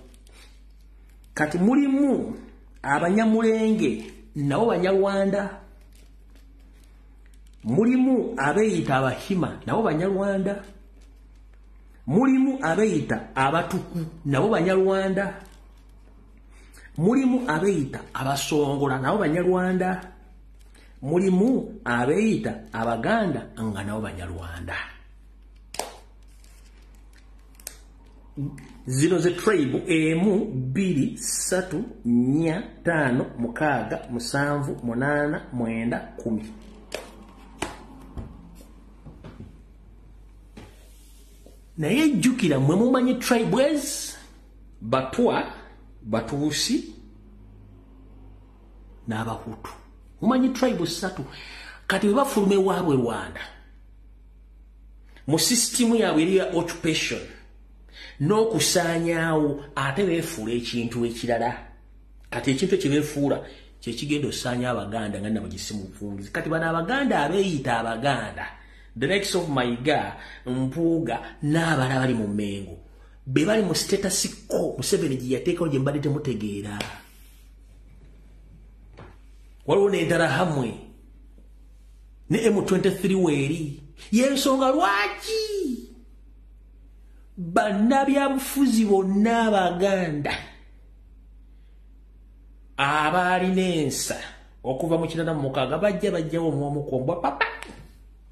Kati mulimu Abanyamulenge nabo Banyarwanda. Mulimu abeeyita Abahima nabo Banyarwanda. Mulimu abeeyita Abatuku nabo Banyarwanda. Mulimu abeeyita Abasongola nabo Banyarwanda. Mulimu abeeyita Abaganda nga nabo Banyarwanda. Zino ze tribe 1 2 3 4 5 6 7 8 9 10. Naye jukira mwe mumanyi tribes Batwa, Batuusi n'Abahutu. Mumanyi tribes 3 kati bwe bafulume waabwe Rwanda mu system yaabwe eri ya occupation n'okusaanyaawo ate beefuula ekintu ekirala. Kati ekintu ekibeefuula kye kigenda osaanya Abaganda nga nabo gisimu bufungizi. Kati bano Abaganda abeeyita Abaganda, the likes of Mayiga, Mpuuga n'abalala bali mu Mengo be bali mu status quo Museveni gye yateekawo gye mbadde temutegeera. Waliwo n'Interahamwe ne M23 weeri. Y'ensonga lwaki bannabyabufuzi bonna Abaganda abalina ensa okuva mu 1996 bajjawo omwomukombwa papa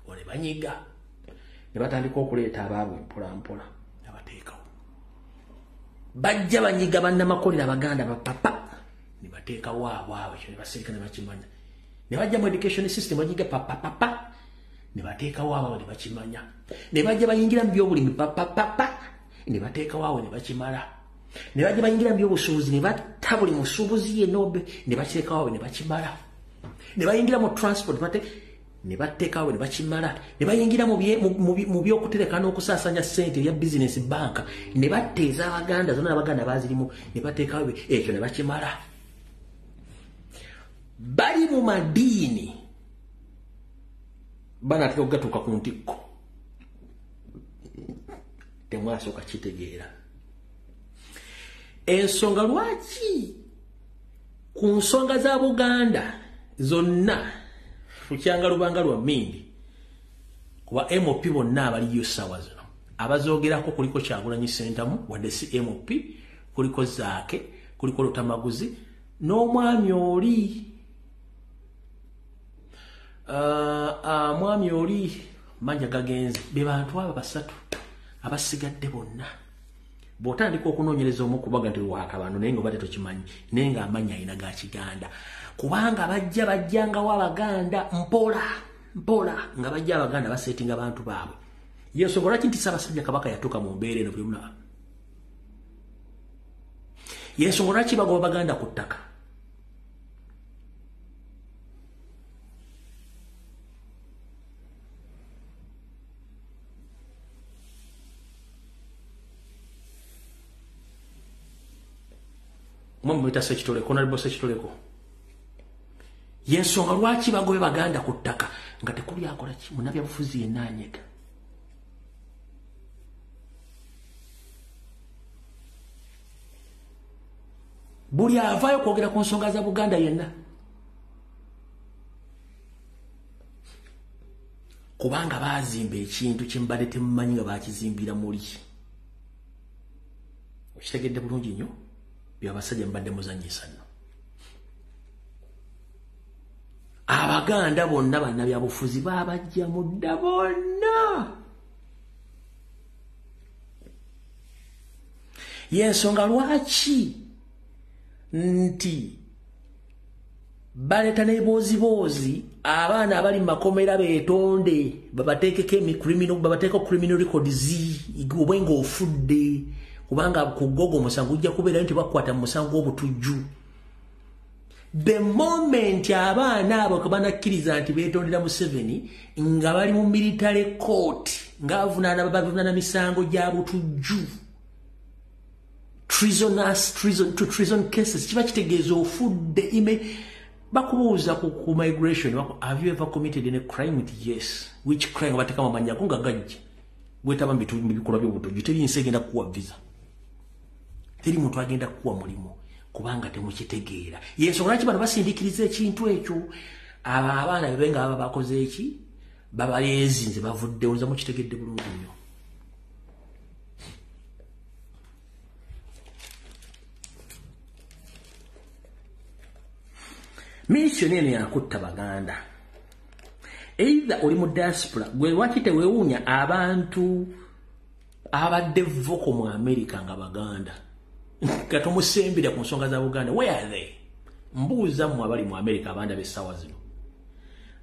ole banyiga ne batandika okuleeta abaabwe mpolampola abateekawo. Bajja banyiga bannamakolera Abaganda bapapa ne bateekawo abwabwe ne basirika ne bakimanya. Ne bajja mu education system banyiga papa ne bateekawo ababwe ne bakimanya. Ne bajja bayingira mu byobulimi papa ne bateekawo awo ne bakimala. Ne bajja bayingira mu byobusuubuzi ne batta buli musuubuzi yennobe ne bateekawo awo ne bakimala. Ne bayingira mu transport ne bateekawo ne bakimala. Ne bayingira mu byokutereka n'okusaasanya ssente ya business bank ne batteeza Abaganda zonna Abaganda bazirimu ne bateekawo ekyo ne bakimala. Bali mu madiini banateka okugatuuka ku ntikko temwasooka kitegeera. Ensonga lwaki ku nsonga za Buganda zonna fukyanga lubanga lwa Mindi kuba MOP bonna abaliyo ssaawa zino abazoogerako kuliko Kyagulanyi Ssentamu wadde si MOP, kuliko Zaake, kuliko Lutamaguzi n'omwami oli mwami oli manja gagenze. Be bantu abo basatu abasigadde bonna bw'otandika okunoonyereza omu kubaga nti waaka bantu naye nga obadde tokimanyi naye nga amanya alina ga Kiganda kubanga bajjangawo Abaganda mpola nga bajja Abaganda baseetinga abantu baabwe. Y'ensonga lwaki nti Ssaabasajja Kabaka yatuuka mu mbeera eno buli mulaba. Y'ensonga lwaki bagoba Baganda ku ttaka. Mwita Sekitoleko nalibo Sekitoleko. Y'ensonga lwaki bagobe Baganda ku ttaka nga tekuli akola ki munnabyabufuzi yenna anyega. Buli avaayo kwogera ku nsonga za Buganda yenna kubanga baazimba ekintu kye mbadde temumanyi nga baakizimbira muli. Okitegedde bulungi nnyo by'abasajja mbadde muzannyisa nno. Abaganda bonna bannabyabufuzi baabajja mudda bonna. Y'ensonga lwaki nti baleta n'eboozibozi abaana abali mu makomera beetonde babateekeko criminal records obwenga ofudde kubanga ku gogo omusango ujja kubeera nti bakwata mu musango obutujju. The moment abaana abo kabanakkiriza nti beetondera Museveni nga bali mu military court nga bavunaana misango gya butujju, treason cases, kiba kitegeeza ofudde ime. Bakubuuza ku migration, have you ever committed any crime? Yes. Which crime? Batekama manya kunga gajja bwetaba bikolwa by'obutujju, teri nsi egenda kuwa visa, teri muntu agenda kuwa mulimu kubanga temukitegeera. Yensonga lwaki bano basindikiriza ekintu ekyo. Abaana bebenga aba bakoze eki babaleezinze bavudde onza mukitegedde bulungi nnyo. Mission ene yakutta Baganda. Either oli mu diaspora gwe lwaki teweewuunya abantu abadde voko mu America nga Baganda katomusembera ku nsonga za Buganda. Where are they? Mbuuza mu abali mu America abanda b'essaawa zino.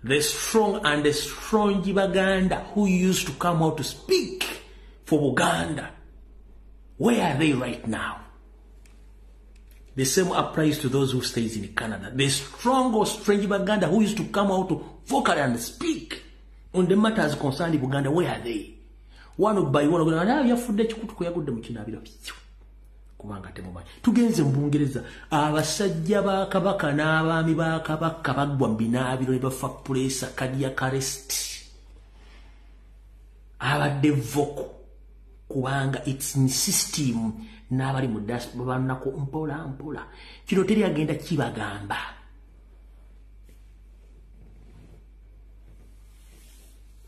The strong and the strong Baganda who used to come out to speak for Buganda. Where are they right now? The same applies to those who stays in Canada. The strong or strange Baganda who used to come out to vocal and speak on the matters concerning Buganda. Where are they? One by one, yafudde ekikutu kwe yagudde mu kinaabiro kubanga temumanyi. Tugenze mu Bungereza abasajja ba Kabaka n'abaami ba Kabaka bagwa mu binaabiro ne bafa pulesa cardiac arrest. Abadde voko kubanga it's in system n'abali mu diaspora banako mpola. Kino teri agenda kibagamba.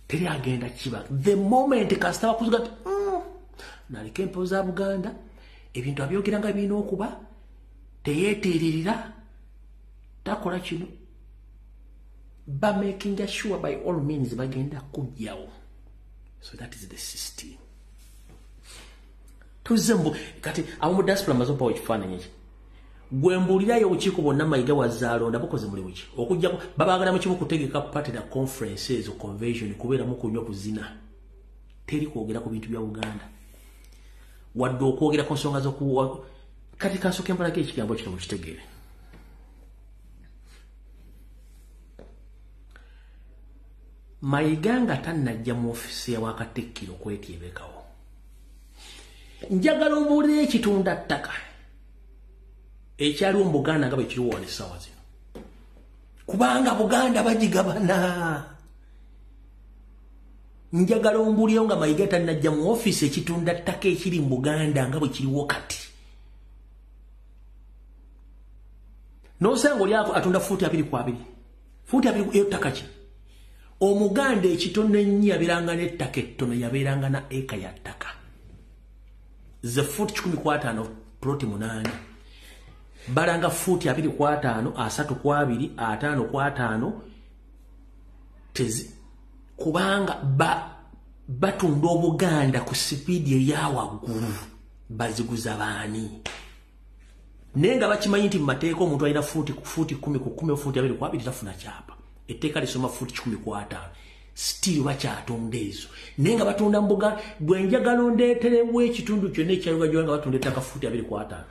Teri agenda kiba. The moment kasita bakuzuga ati nalika empo za Buganda ebintu abyogera nga birina okuba teyeeteererera takola kino. Ba making sure by all means bagenda kujjawo. So that is the system. Tuzembo kati abamu diaspora mazopa wekifaananyi eki gwe mbuulirayo obukiiko bonna Mayiga wazaalonda bukoze mulimu ki okujja babagala mu kimu kutegeka partner conferences o convention kubeeramu kunywa kuzina teri kwogera ku bintu bya Buganda wadde okwogera ku nsonga z'okuwa kati kansooke mbalako ekigambo kino mukitegeere. Mayiga nga tannajja mu ofisi ya Wakatikkiro kwetyebekawo njagala ombuulire ekitunda ttaka ekyaliwo mu Buganda nga bwe kiriwo wano essaawa zino kubanga Buganda bagigabana. Njagala ombuulirewo nga Mayiga tannajja mu ofisi ekitunda ttaka ekiri mu Buganda nga bwe kiriwo kati. N'osanga oli atunda fuuti 2 fuuti 2 eyo ttaka ki? Omuganda ekitono ennyo yabeeranga n'ettaka ettono yabeeranga na eka ya ttaka. Ze fuuti 15 ploti 8 balanga fuuti 2.5 3.2 5.5 tezi kubanga batunda Obuganda ku sipiidi eyawaggulu baziguza baani naye nga bakimanyi nti mu mateeka omuntu alina fuuti 10 ku 10 fuuti 2.2 tafuna kyapa. Etteeka lisoma fuuti 15 still bakyatunda ezo naye nga batunda mu Buganda. Bwe njagala ondeeterewo ekitundu kyonna ekyalugajwa nga batunda ettaka fuuti 2.5.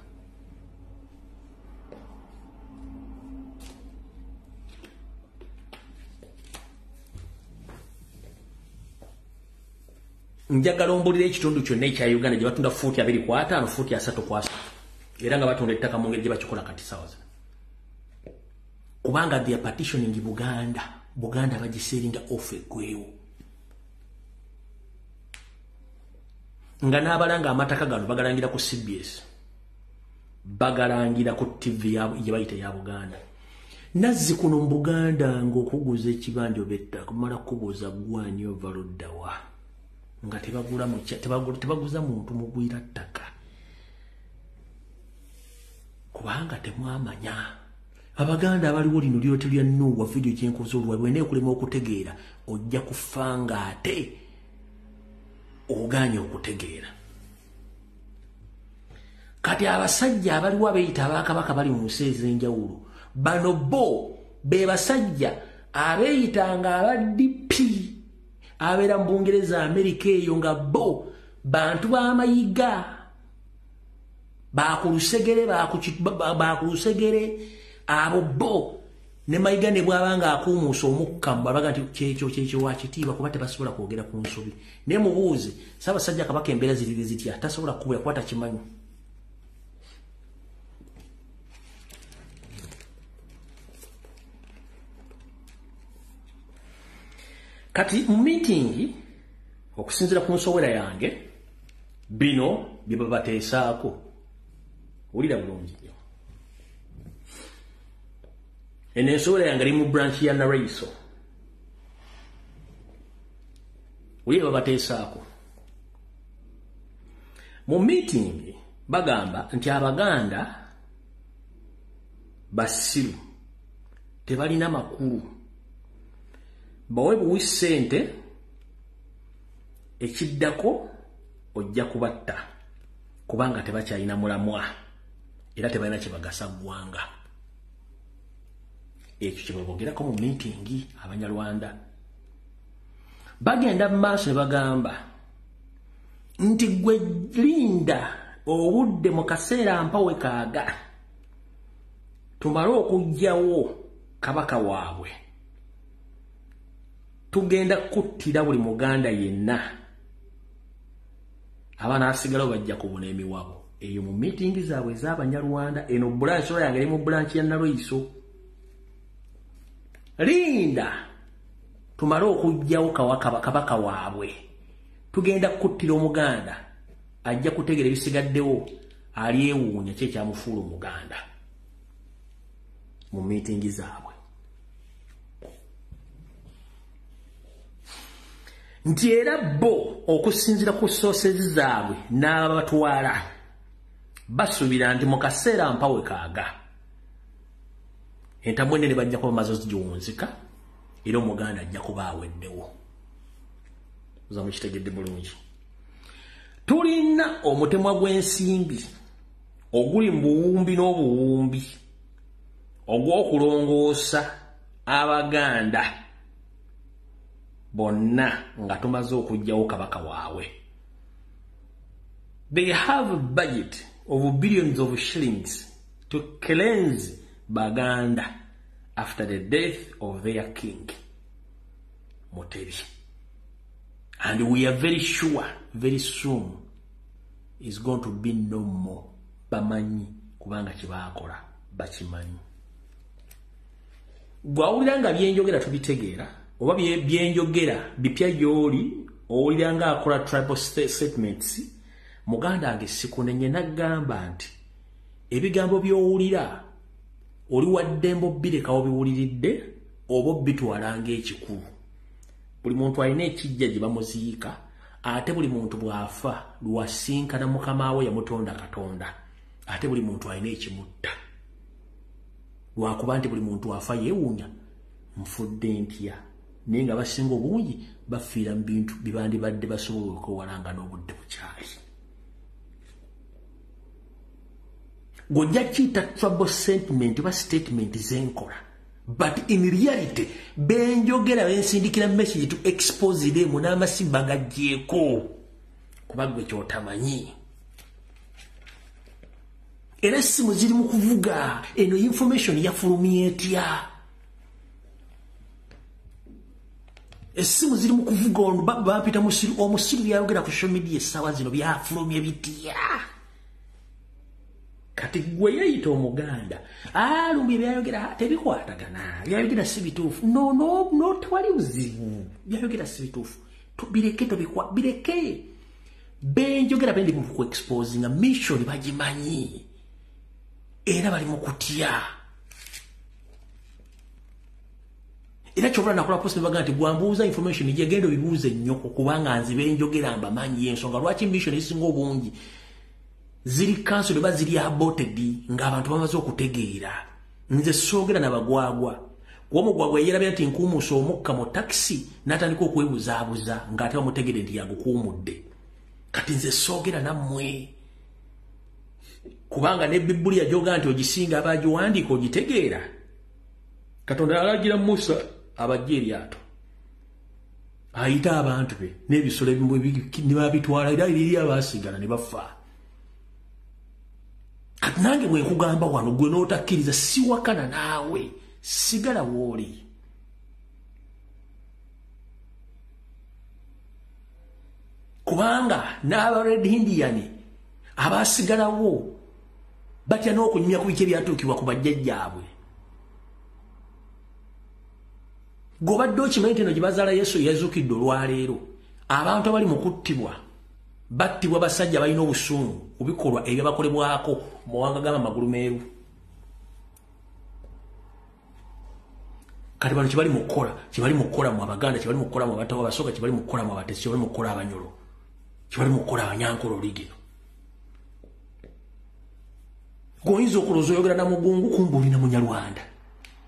Njagala ombulira ekitundu kyonna ekya Uganda gye batunda fuuti 2.5 fuuti 3.3 era nga batunda ettaka mu ngeri gye bakikola kati ssaawa zino kubanga they are partitioning Buganda bagiseringa off egwewo nga n'abalanga amataka gano bagalangira ku CBS bagalangira ku TV gye bayita ya Buganda. Nazzi kuno mu Buganda ng'okuguza ekibanja obetta kumala kubuuza gwani ovaluddawa nga tebaguza muntu mugwira ttaka kubanga temwamanya. Abaganda abaliwo lino lyote lya Nuuwa video kyenkoze olwa bwene kulema okutegeera ojja kufanga ate oganya okutegeera. Kati abasajja abaliwo abeeyita abakabaka bali mu nsi ez'enjawulo bano bo be basajja abeeyitanga aba DP abeera mu Bungereza Amerika eyo nga bo bantu b'amayiga bakulusegere abo bo ne mayiga ne bwabanga akuumuusa omukka mbabaga nti kyekyo wakitiibwa kuba tebasobola kwogera ku nsobi naye mubuuze Ssaabasajja Kabaka embeera zirire zitya tasobola kubula kuba takimanyi. Kati mu meeting okusinzira ku nsowera yange bino bye babateesaako wulira bulungi nnyo. Eno ensowera yange eri mu branch ya Naraiso. Wulira babateesaako mu meeting bagamba nti Abaganda basiru tebalina makulu bawe buwi ssente ekiddako ojja kubatta kubanga tebakyalina mulamwa era tebalina kyebagasa ggwanga. Ekyo kyeboogerako mu meeting Abanyarwanda bagenda mu maaso ne bagamba nti gwe linda obudde mu kaseera mpawe kaaga tumale okuggyawo kabaka waabwe tugenda kuttira buli Muganda yenna abaana asigalawo bajja kubona emiwabo. Eyo mu meeting zaabwe ez'Abanyarwanda. Eno branch yange eri mu branch ya Naraiso. Linda tumale okuggyawo kabaka waabwe tugenda kuttira Omuganda ajja kutegera ebisigaddewo alyewuunya kye kyamufuula Omuganda mu meeting zaabwe. Nti era bo okusinzira ku sources zaabwe n'abatwala basuubira nti mu kaseera mpawe kaaga entambu ennene bajja kuba bamaze ozigiwunzika era Omuganda ajja kuba aweddewo. Oza mukitegedde bulungi. Tulina omutemwa gw'ensimbi oguli mu buwumbi n'obuwumbi ogw'okulongoosa Abaganda bonna nga tumaze okuggyawo kabaka waabwe. They have a budget of billions of shillings to cleanse Baganda after the death of their king Mutebi, and we are very sure very soon is going to be no more. Bamanyi kubanga kibaakola bakimanyi. Gwawulira nga byenjogera tubitegeera oba byenjogera bipya gy'oli owulira nga akola tribal statements. Muganda ange sikunenye nagamba nti ebigambo by'owulira oli waddembo birekawo biwuliridde oba bitwalanga ekikulu. Buli muntu alina ekijja gye bamuziika ate buli muntu bw'afa lwasinkana mukama we yamutonda Katonda ate buli muntu alina ekimutta lwakuba nti buli muntu afa yeewuunya nfudde ntya naye nga basinga obungi bafiira mu bintu bibandibadde basobola okwewalanga n'obudde bukyali. Gojja kiyita trouble sentiment oba statement zenkola, but in reality benjogera bensindikira message to expose them n'amasimba gajjeeko kuba gwe kyotamanyi. Era essimu ziri mu kuvuga eno information yafulumye etya. Essimu ziri mu kuvuga ono bampita omusiru byayogera ku social media essaawa zino byafulumye bitya. Kati gwe yayita Omuganda lumbye byayogera tebikwatagana byayogera si bituufu. No tewali buzibu byayogera si bituufu. Bireke bireke benjogera bendi mu ku exposing a mission bagimanyi era bali mu kutya. Era kyobula nakola post baga nti bwambuuza information yegendo bibuuze nnyo kubanga nzi benjogera mbamanyi ensonga lwaki mission esinga obungi ziri cancelled ba ziri aborted nga abantu bamaze okutegeera. Nze soogera nabagwagwa gw'omugwagwa yerabira nti nkuumuusa omukka mu taxi n'atandika okwebuzaabuza ng'ate bamutegere nti yagukuumudde. Kati nze soogera nammwe kubanga ne Bibuli yagyoga nti ogisinga abagiwandiika ogitegeera. Katonda alagira Musa abajje eryato ayita abantu be n'ebisolo ebimu ne babitwala era liri abasigala ne bafa. Kati nange bwe nkugamba wano gwe n'otakkiriza siwakana naawe sigala wooli. Kubanga n'aba Red Indian abasigalawo batya n'okunyumya ku biki ebyatuukibwa ku bajjajjaabwe. Gobadde okimanyi nti eno gye bazaala Yesu yazuukidde olwaleero abantu abali mu kuttibwa battibwa basajja balina obusungu ku bikolwa ebyabakolebwako mu mawanga g'amagulu meeru. Kati bano kibali mu kukola mu Abaganda, kibali mu kukola mu Abatawa Abasooka, kibali mu kukola mu Abatesi, kibali mu kukola Abanyolo, kibali mu kukola Abanyankole Oligino. Oyinza okulowooza oyogera na Mugungu kumbe oli na Munyarwanda.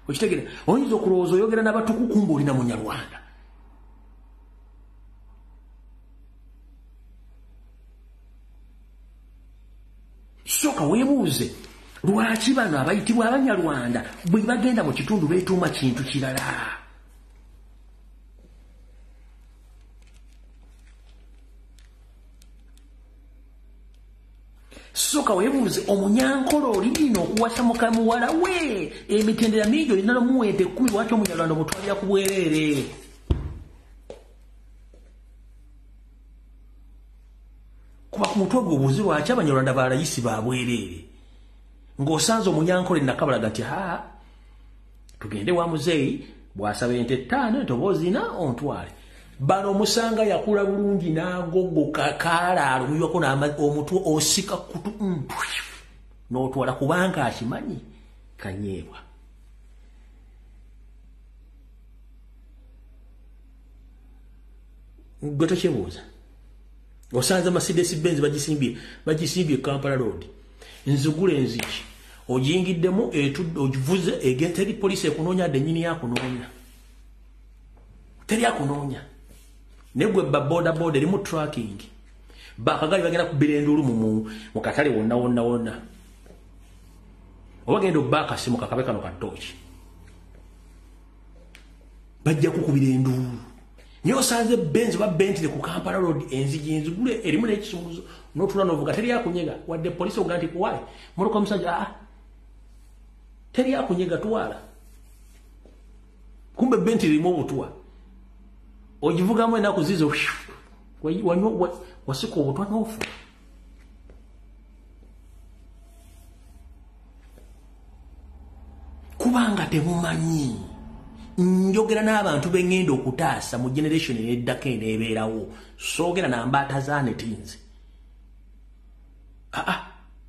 Okitegere, oyinza okulowooza oyogera n'Abatuku kumbe oli na Munyarwanda. Soka weebuuze lwaki bano abayitibwa Abanyarwanda bwe bagenda mu kitundu beetuuma kintu kirala. Soka weebuuze Omunyankole Oligino okuwasa muka muwala we emitendera mingi olina nomuwete 10 lwaki Omunyarwanda omutwalira ku bwereere. Kuba ku mutwe gwe obuuzi lwaki Abanyarwanda balayisi ba bwereere ng'osanze Omunyankole nakabalaga nti tugende wa muzeeyi bw'asaba ente 5 entoboozi 4 ontwale. Bano omusanga yakula bulungi n'agoggoka kaalaalo muywako omutwe osika kutu n'otwala kubanga akimanyi kanyeebwa. Gwe tokyebuuza. Osanze Mercedes Benz bagisimbye Kampala Road. Nzugula enziki ogiyingiddemu ogivuze teri poliisi ekunoonya adde nnyini yakunoonya. Teri akunoonya. Negwe boda erimu tracking. Bakagali bagenda kubira enduulu mu katale wonna. Obagenda obbaka simu kakabe kano katooki. Bajja kukubira enduulu. Niyo osanze Benz ba Bentley ku Kampala Road enzigule erimu n'ekisumuzo n'otula n'ovuga teri akunyega wadde poliisi oga nti kuwale moloka omusajja teri akunyega twala. Kumbe Bentley erimu obutwa. Ogivugamu ennaku zizo wasika obutwa n'ofu. Kubanga temumanyi. Njogera n'abantu bengenda okutaasa mu generation eddako eneebeerawo. Soogera na mbaata zaanetinze.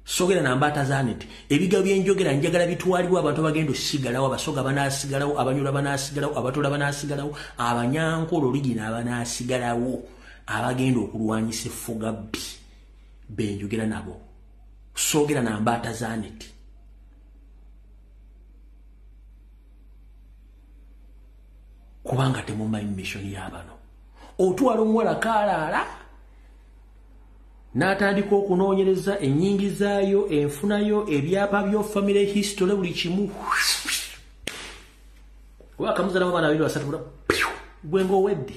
Soogera na mbaata zaaneti. Ebigabo byenjogera njagala bitwalibwa abantu abagenda osigalawo, Abasoga banaasigalawo, Abanyula banaasigalawo, Abatola banaasigalawo, Abanyankole Oligino abanaasigalawo, abagenda okulwanyisa effugabbi benjogera nabo. Soogera na mbaata zaaneti. Kubanga temumanyi mission y'abano. Otwala omuwala kaalaala n'atandika okunoonyereza ennyingizaayo, enfunayo, ebyapa byo family history buli kimu. Wakamuzaalamu abaana 2 3 gwe ng'owedde.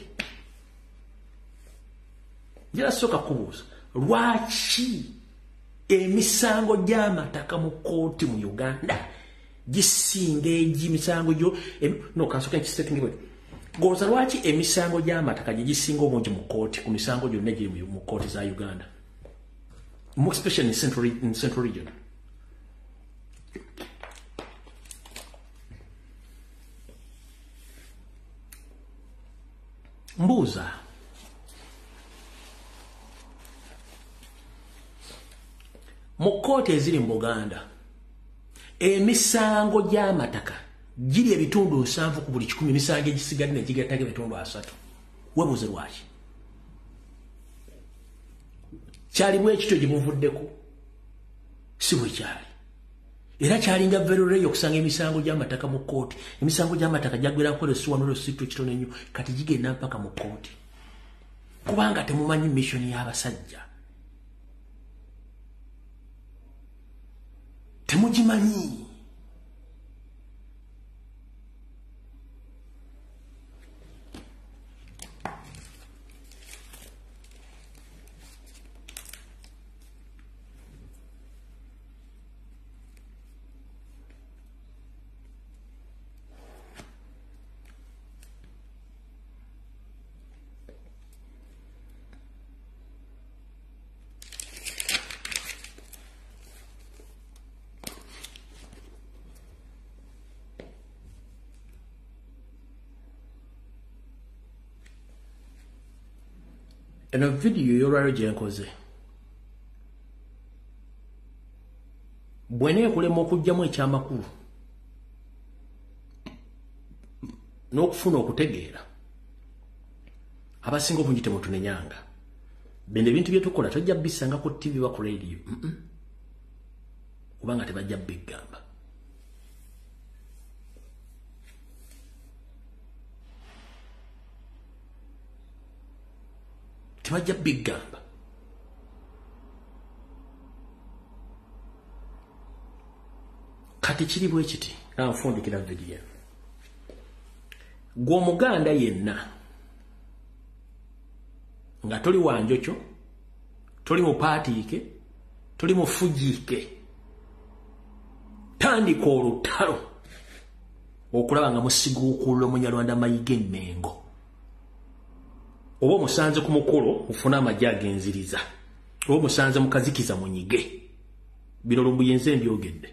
Njala soka kubuuza lwaki emisango gy'amataka mu kooti mu Uganda gisinga misango gyo kansoka ekisekingi bwe goza lwaki emisango gy'amataka gisinga obungi mu kooti ku misango gyonna giri mu kooti za Uganda, more especially in central region. Mbuuza mu kooti eziri mu Buganda emisango gy'amataka giri ebitundu 7 ku buli 10, emisango egisigadde ne gigattako ebitundu 3. Webuuze lwaki? Kyali bwe kityo gye muvuddeko si bwe kyali. Era kyalinga verore okusanga emisango gy'amataka mu kooti. Emisango gy'amataka gyagwera nkolesibwa n'olwesittu kitono ennyo kati gigenda mpaka mu kooti. Kubanga temumanyi mission y'abasajja. Temugimanyi. eno video y'olwalo gye nkoze bw'eneekulema okugyamu ekyamakulu n'okufuna okutegeera abasinga obungi temutunenyanga bino ebintu bye tukola tojja bisanga ku TV wa ku radio kubanga tebajja biggamba tebajja biggamba kati kiri bwe kiti nanfundikira video gw'omuganda yenna nga toli wanjocho toli mu paatiike toli mu fujiike tandika olutalo okulaba nga musiguukulula Munyarwanda Mayiga Emmengo oba omusanze ku mukolo ufuna amajja agenziriza oba omusanze mukazikiza munyige bino lumbuyenze mbyogedde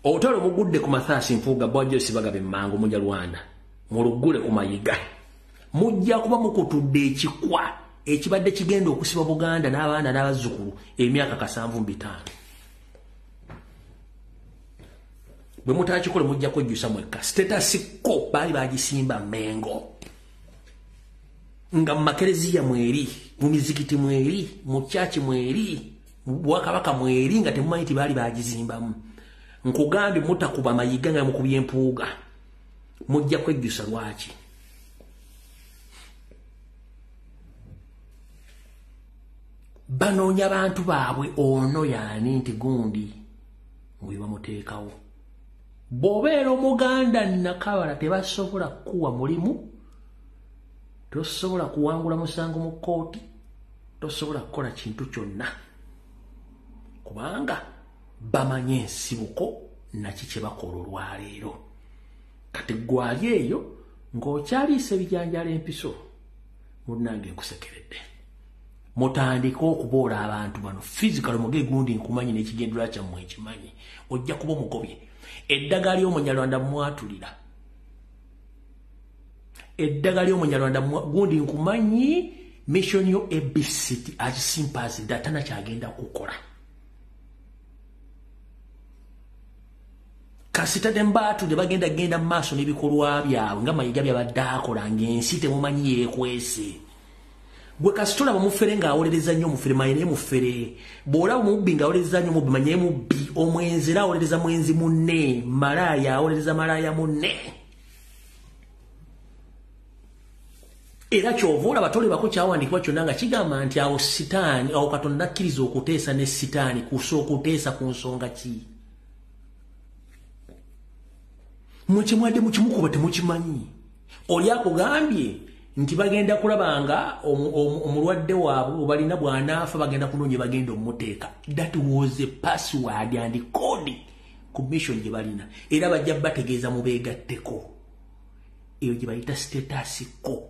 olutalo mugudde ku Mathaasi Mpuuga bwajjo sibagabe Mmango Munyarwanda mulugule ku Mayiga mujja kuba mukutudde ekikwa ekibadde kigenda okusiba Buganda n'abaana n'abazzukulu emyaka 75 bwe mutakikole mujja kwejjusa mwekka status ko baali bagisimba Mmengo nga mu makereziya mweri mu mizikiti mweri mu kyaki mweri mu Bwakabaka mweri nga temumanyi ti baali bagizimbamu nkugambye mutakuba Mayiga nga mukubye Mpuuga mujja kwejjusa lwaki banoonya bantu baabwe ono yaani nti gundi mwe bamuteekawo bw'obeera Omuganda nakabala tebasobola kuwa mulimu tosobola kuwangula musango mu kkooti tosobola kukola kintu kyonna kubanga bamanye ensibuko naki kye bakola olwaleero kati gwali eyo ng'okyaliisa ebijanjala empiso munnange nkusekeredde mutandika okuboola abantu bano physical muge gundi nkumanyi n'ekigendera kyammwe ekimanyi ojja kuba omugobye eddagala ly'Omunyarwanda mwatulira eddagala ly'Omunyarwanda gundi nkumanyi mission yo ABCT agisimpas datana kyagenda kukola kasita dembatu de bagenda genda maaso n'ebikolwa byabwe nga Mayiga byabadde akola ng'ensi temumanyi yeekwese gwe kasitola bamufere ng'awolereza nnyo omufere mayine mufere bw'olaba omubbi ng'awolereza nnyo omubbi manye mubbi omwenzera awolereza mwenzi munne malaaya awolereza malaaya munne era kyova olaba tolebako kyawandiikibwa kyonna nga kigamba nti awo sitaani awo Katonda akkiriza okuteesa ne sitaani kusooka okuteesa ku nsonga ki mukimwadde mukimukuba temukimanyi oli akugambye nti bagenda kulabanga omulwadde waabwe obalina bwanaafa bagenda kunoonya bagenda omuteeka that was a password and code ku mission gye balina era bajja bategeeza mubeegatteko eyo gye bayita status ko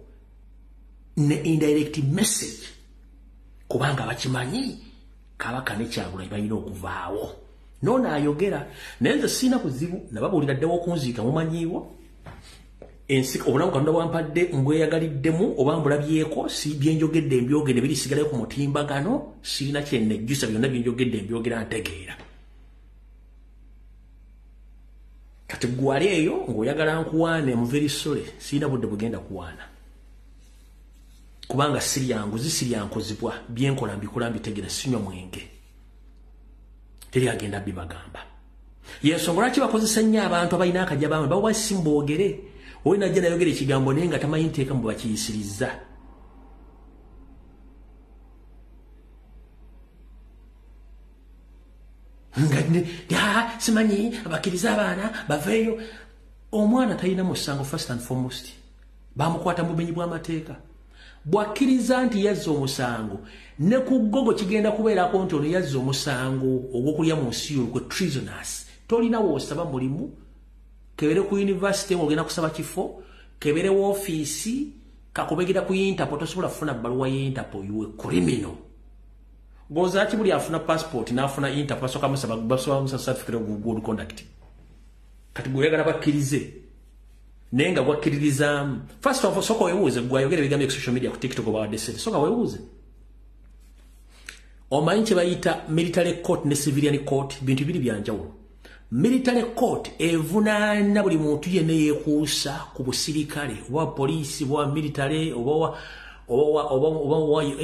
ne indirect message kubanga bakimanyi Kabaka ne Kyagulanyi balina okuvaawo nona ayogera naye nze sina kuzibu nababuulira ddewo okunziika mumanyiiwo ensi obulamu Katonda bwampadde mbweyagaliddemu oba mbulabyeko si byenjogedde embyogere birisigalayo ku mutimbagano sirina kyennejjusa byonna byenjogedde embyogera ntegeera kati gwali eyo ng'oyagala nkuwaane muveri sole sirina budde bugenda kuwaana kubanga siryanguzi siryankozibwa byenkola mbikola mbitegeera sinywa mwenge teri agenda bibagamba yensonga lwaki bakozesa nnyo abantu abalina akajja bamwe bawa simboogere oyo najja nayogera ekigambo naye nga tamanyi nteeka mu bakiyisiriza nga simanyi abakkiriza abaana baveeyo omwana talina musango first and foremost bamukwata mu bumenyi bw'amateeka bwakkiriza nti yazza omusango ne ku gogo kigenda kubeerako nti ono yazza omusango ogw'okulya mu nsi y'olukwe treasonous tolina woosaba mulimu kebere ku university ogenda kusaba kifo kebere wo office kakubegera ku Interpol tosobola kufuna bbaluwa ya Interpol you a criminal boza kibuli afuna passport n'afuna Interpol soka musaba certificate of good conduct kati gwegala bakkirize nenga gwakiririza first of all soko wewuze gwayogera bigambe ku social media ku TikTok oba desert soko wewuze omanyi bayita military court ne civilian court bintu biri byanjawulo military court evunana buli muntu yene yekuusa ku busirikale wa police wa military oba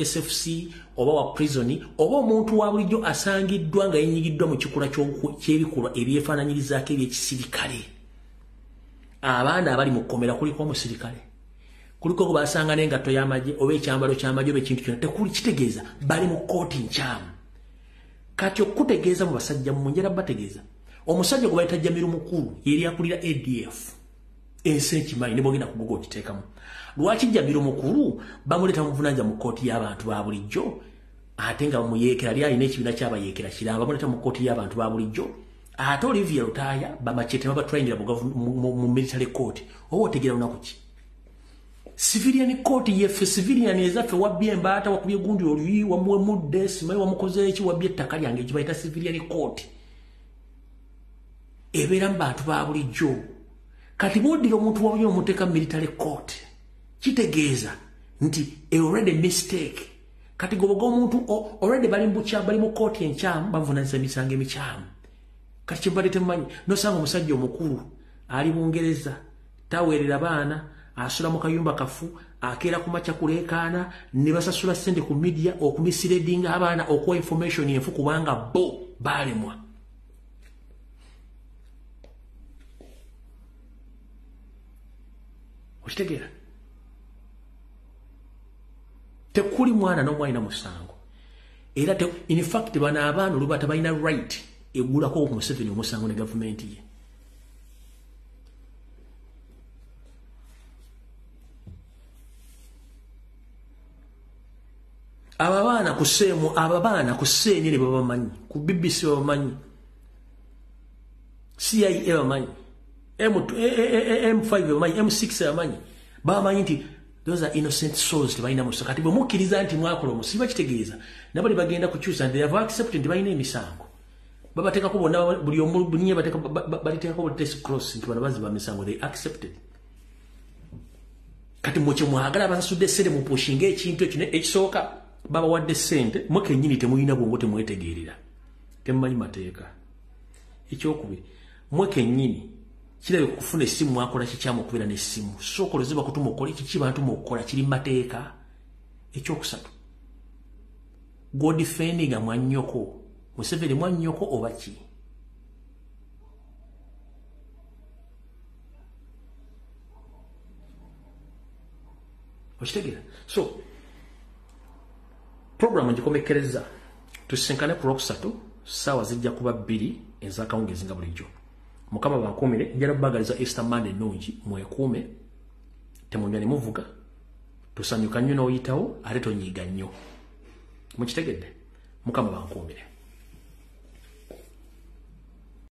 SFC oba wa prison oba omuntu wa bulijjo asangiddwa nga yenyigiddwa mu kikula ky'ebikolwa ebyefaananyirizaako ebyekisirikale abaana abali mu kkomera kuliko omusirikale kuliko basanga n'engatto y'amagye oba ekyambalo ky'amagye oba ekintu kyonna tekuli kitegeeza bali mu kooti nkyamu kati okutegeeza mu basajja mu njera bategeeza omusajja gwe bayita Jamiru mukulu yeri akulira ADF ensi ekimanyi ne bwogenda ku Google okiteekamu lwaki Jamiru mukulu bamuleeta muvunanja mu kooti y'abantu ba bulijjo ate nga muyeekera ali alina ekibiina ky'abayeekera kiramba bamuleeta mu kooti y'abantu ba bulijjo ate Olivia Lutaaya bamachete babatrainira mu military court oba otegeera lunaku ki civilian court yefe civilian ezaffe wabbye embaata wakubye gundi oluyi wamuwe mudde simanyi wamukoze eki wabbye ettaka lyange ekibayita civilian court ebeera mu bantu ba bulijjo kati bw'oddira omuntu wabulyo omuteeka military court kitegeeza nti already mistake kati goboga omuntu already bali mu court enkyamu bavunanyisa emisango emikyamu kati kyembalete mmanyi nosanga omusajja omukulu ali Bungereza taweerera baana asula mu kayumba kafu akeera ku makya kuleekaana ne basasula ssente ku media okumisiredinga abaana okuwa information enfu kubanga bo baalemwa okitegeera tekuli mwana n'omwalina musango era in fact bano abaana oluba tebalina right egulako ku Museveni omusango ne gavumenti ye ababaana ku seenye ne babamanyi ku BBC babamanyi CIA babamanyi M5 babamanyi M6 babamanyi babamanyi nti those are innocent souls tebalina musango kati bwe mukkiriza nti mwakola omusiba kitegeeza nabali bagenda kukyusa they have accepted nti balina emisango babateekako bonna buli omulinye baliteekako buli test cross nti bano baziba misango they accepted kati mwe mwagala basasudde ssente mu pushinga ekintu ekyo ekisooka baba wadde ssente mwe kennyini temulina bwongo temwetegeerera temumanyi mateeka ekyokubiri mwe kennyini kirabe kufuna essimu mwakola kikyamu okubeera n'essimu sookolezebwa kutuma okole kiki bantu mukola kiri mu mateeka ekyokusatu godifendinga mwannyoko Museveni mwannyoko oba ki okitegeera so programu ngikomekereza tusinkane ku Lwokusatu ssaawa zijja kuba 2 ez'akawungezi nga bulijjo Mukama bankuumire njala bagaliza Easter Monday ennungi mwekuume temunywa ne muvuga tusanyuka nnyo n'oyitawo ate tonyiiga nnyo mukitegedde Mukama bankuumire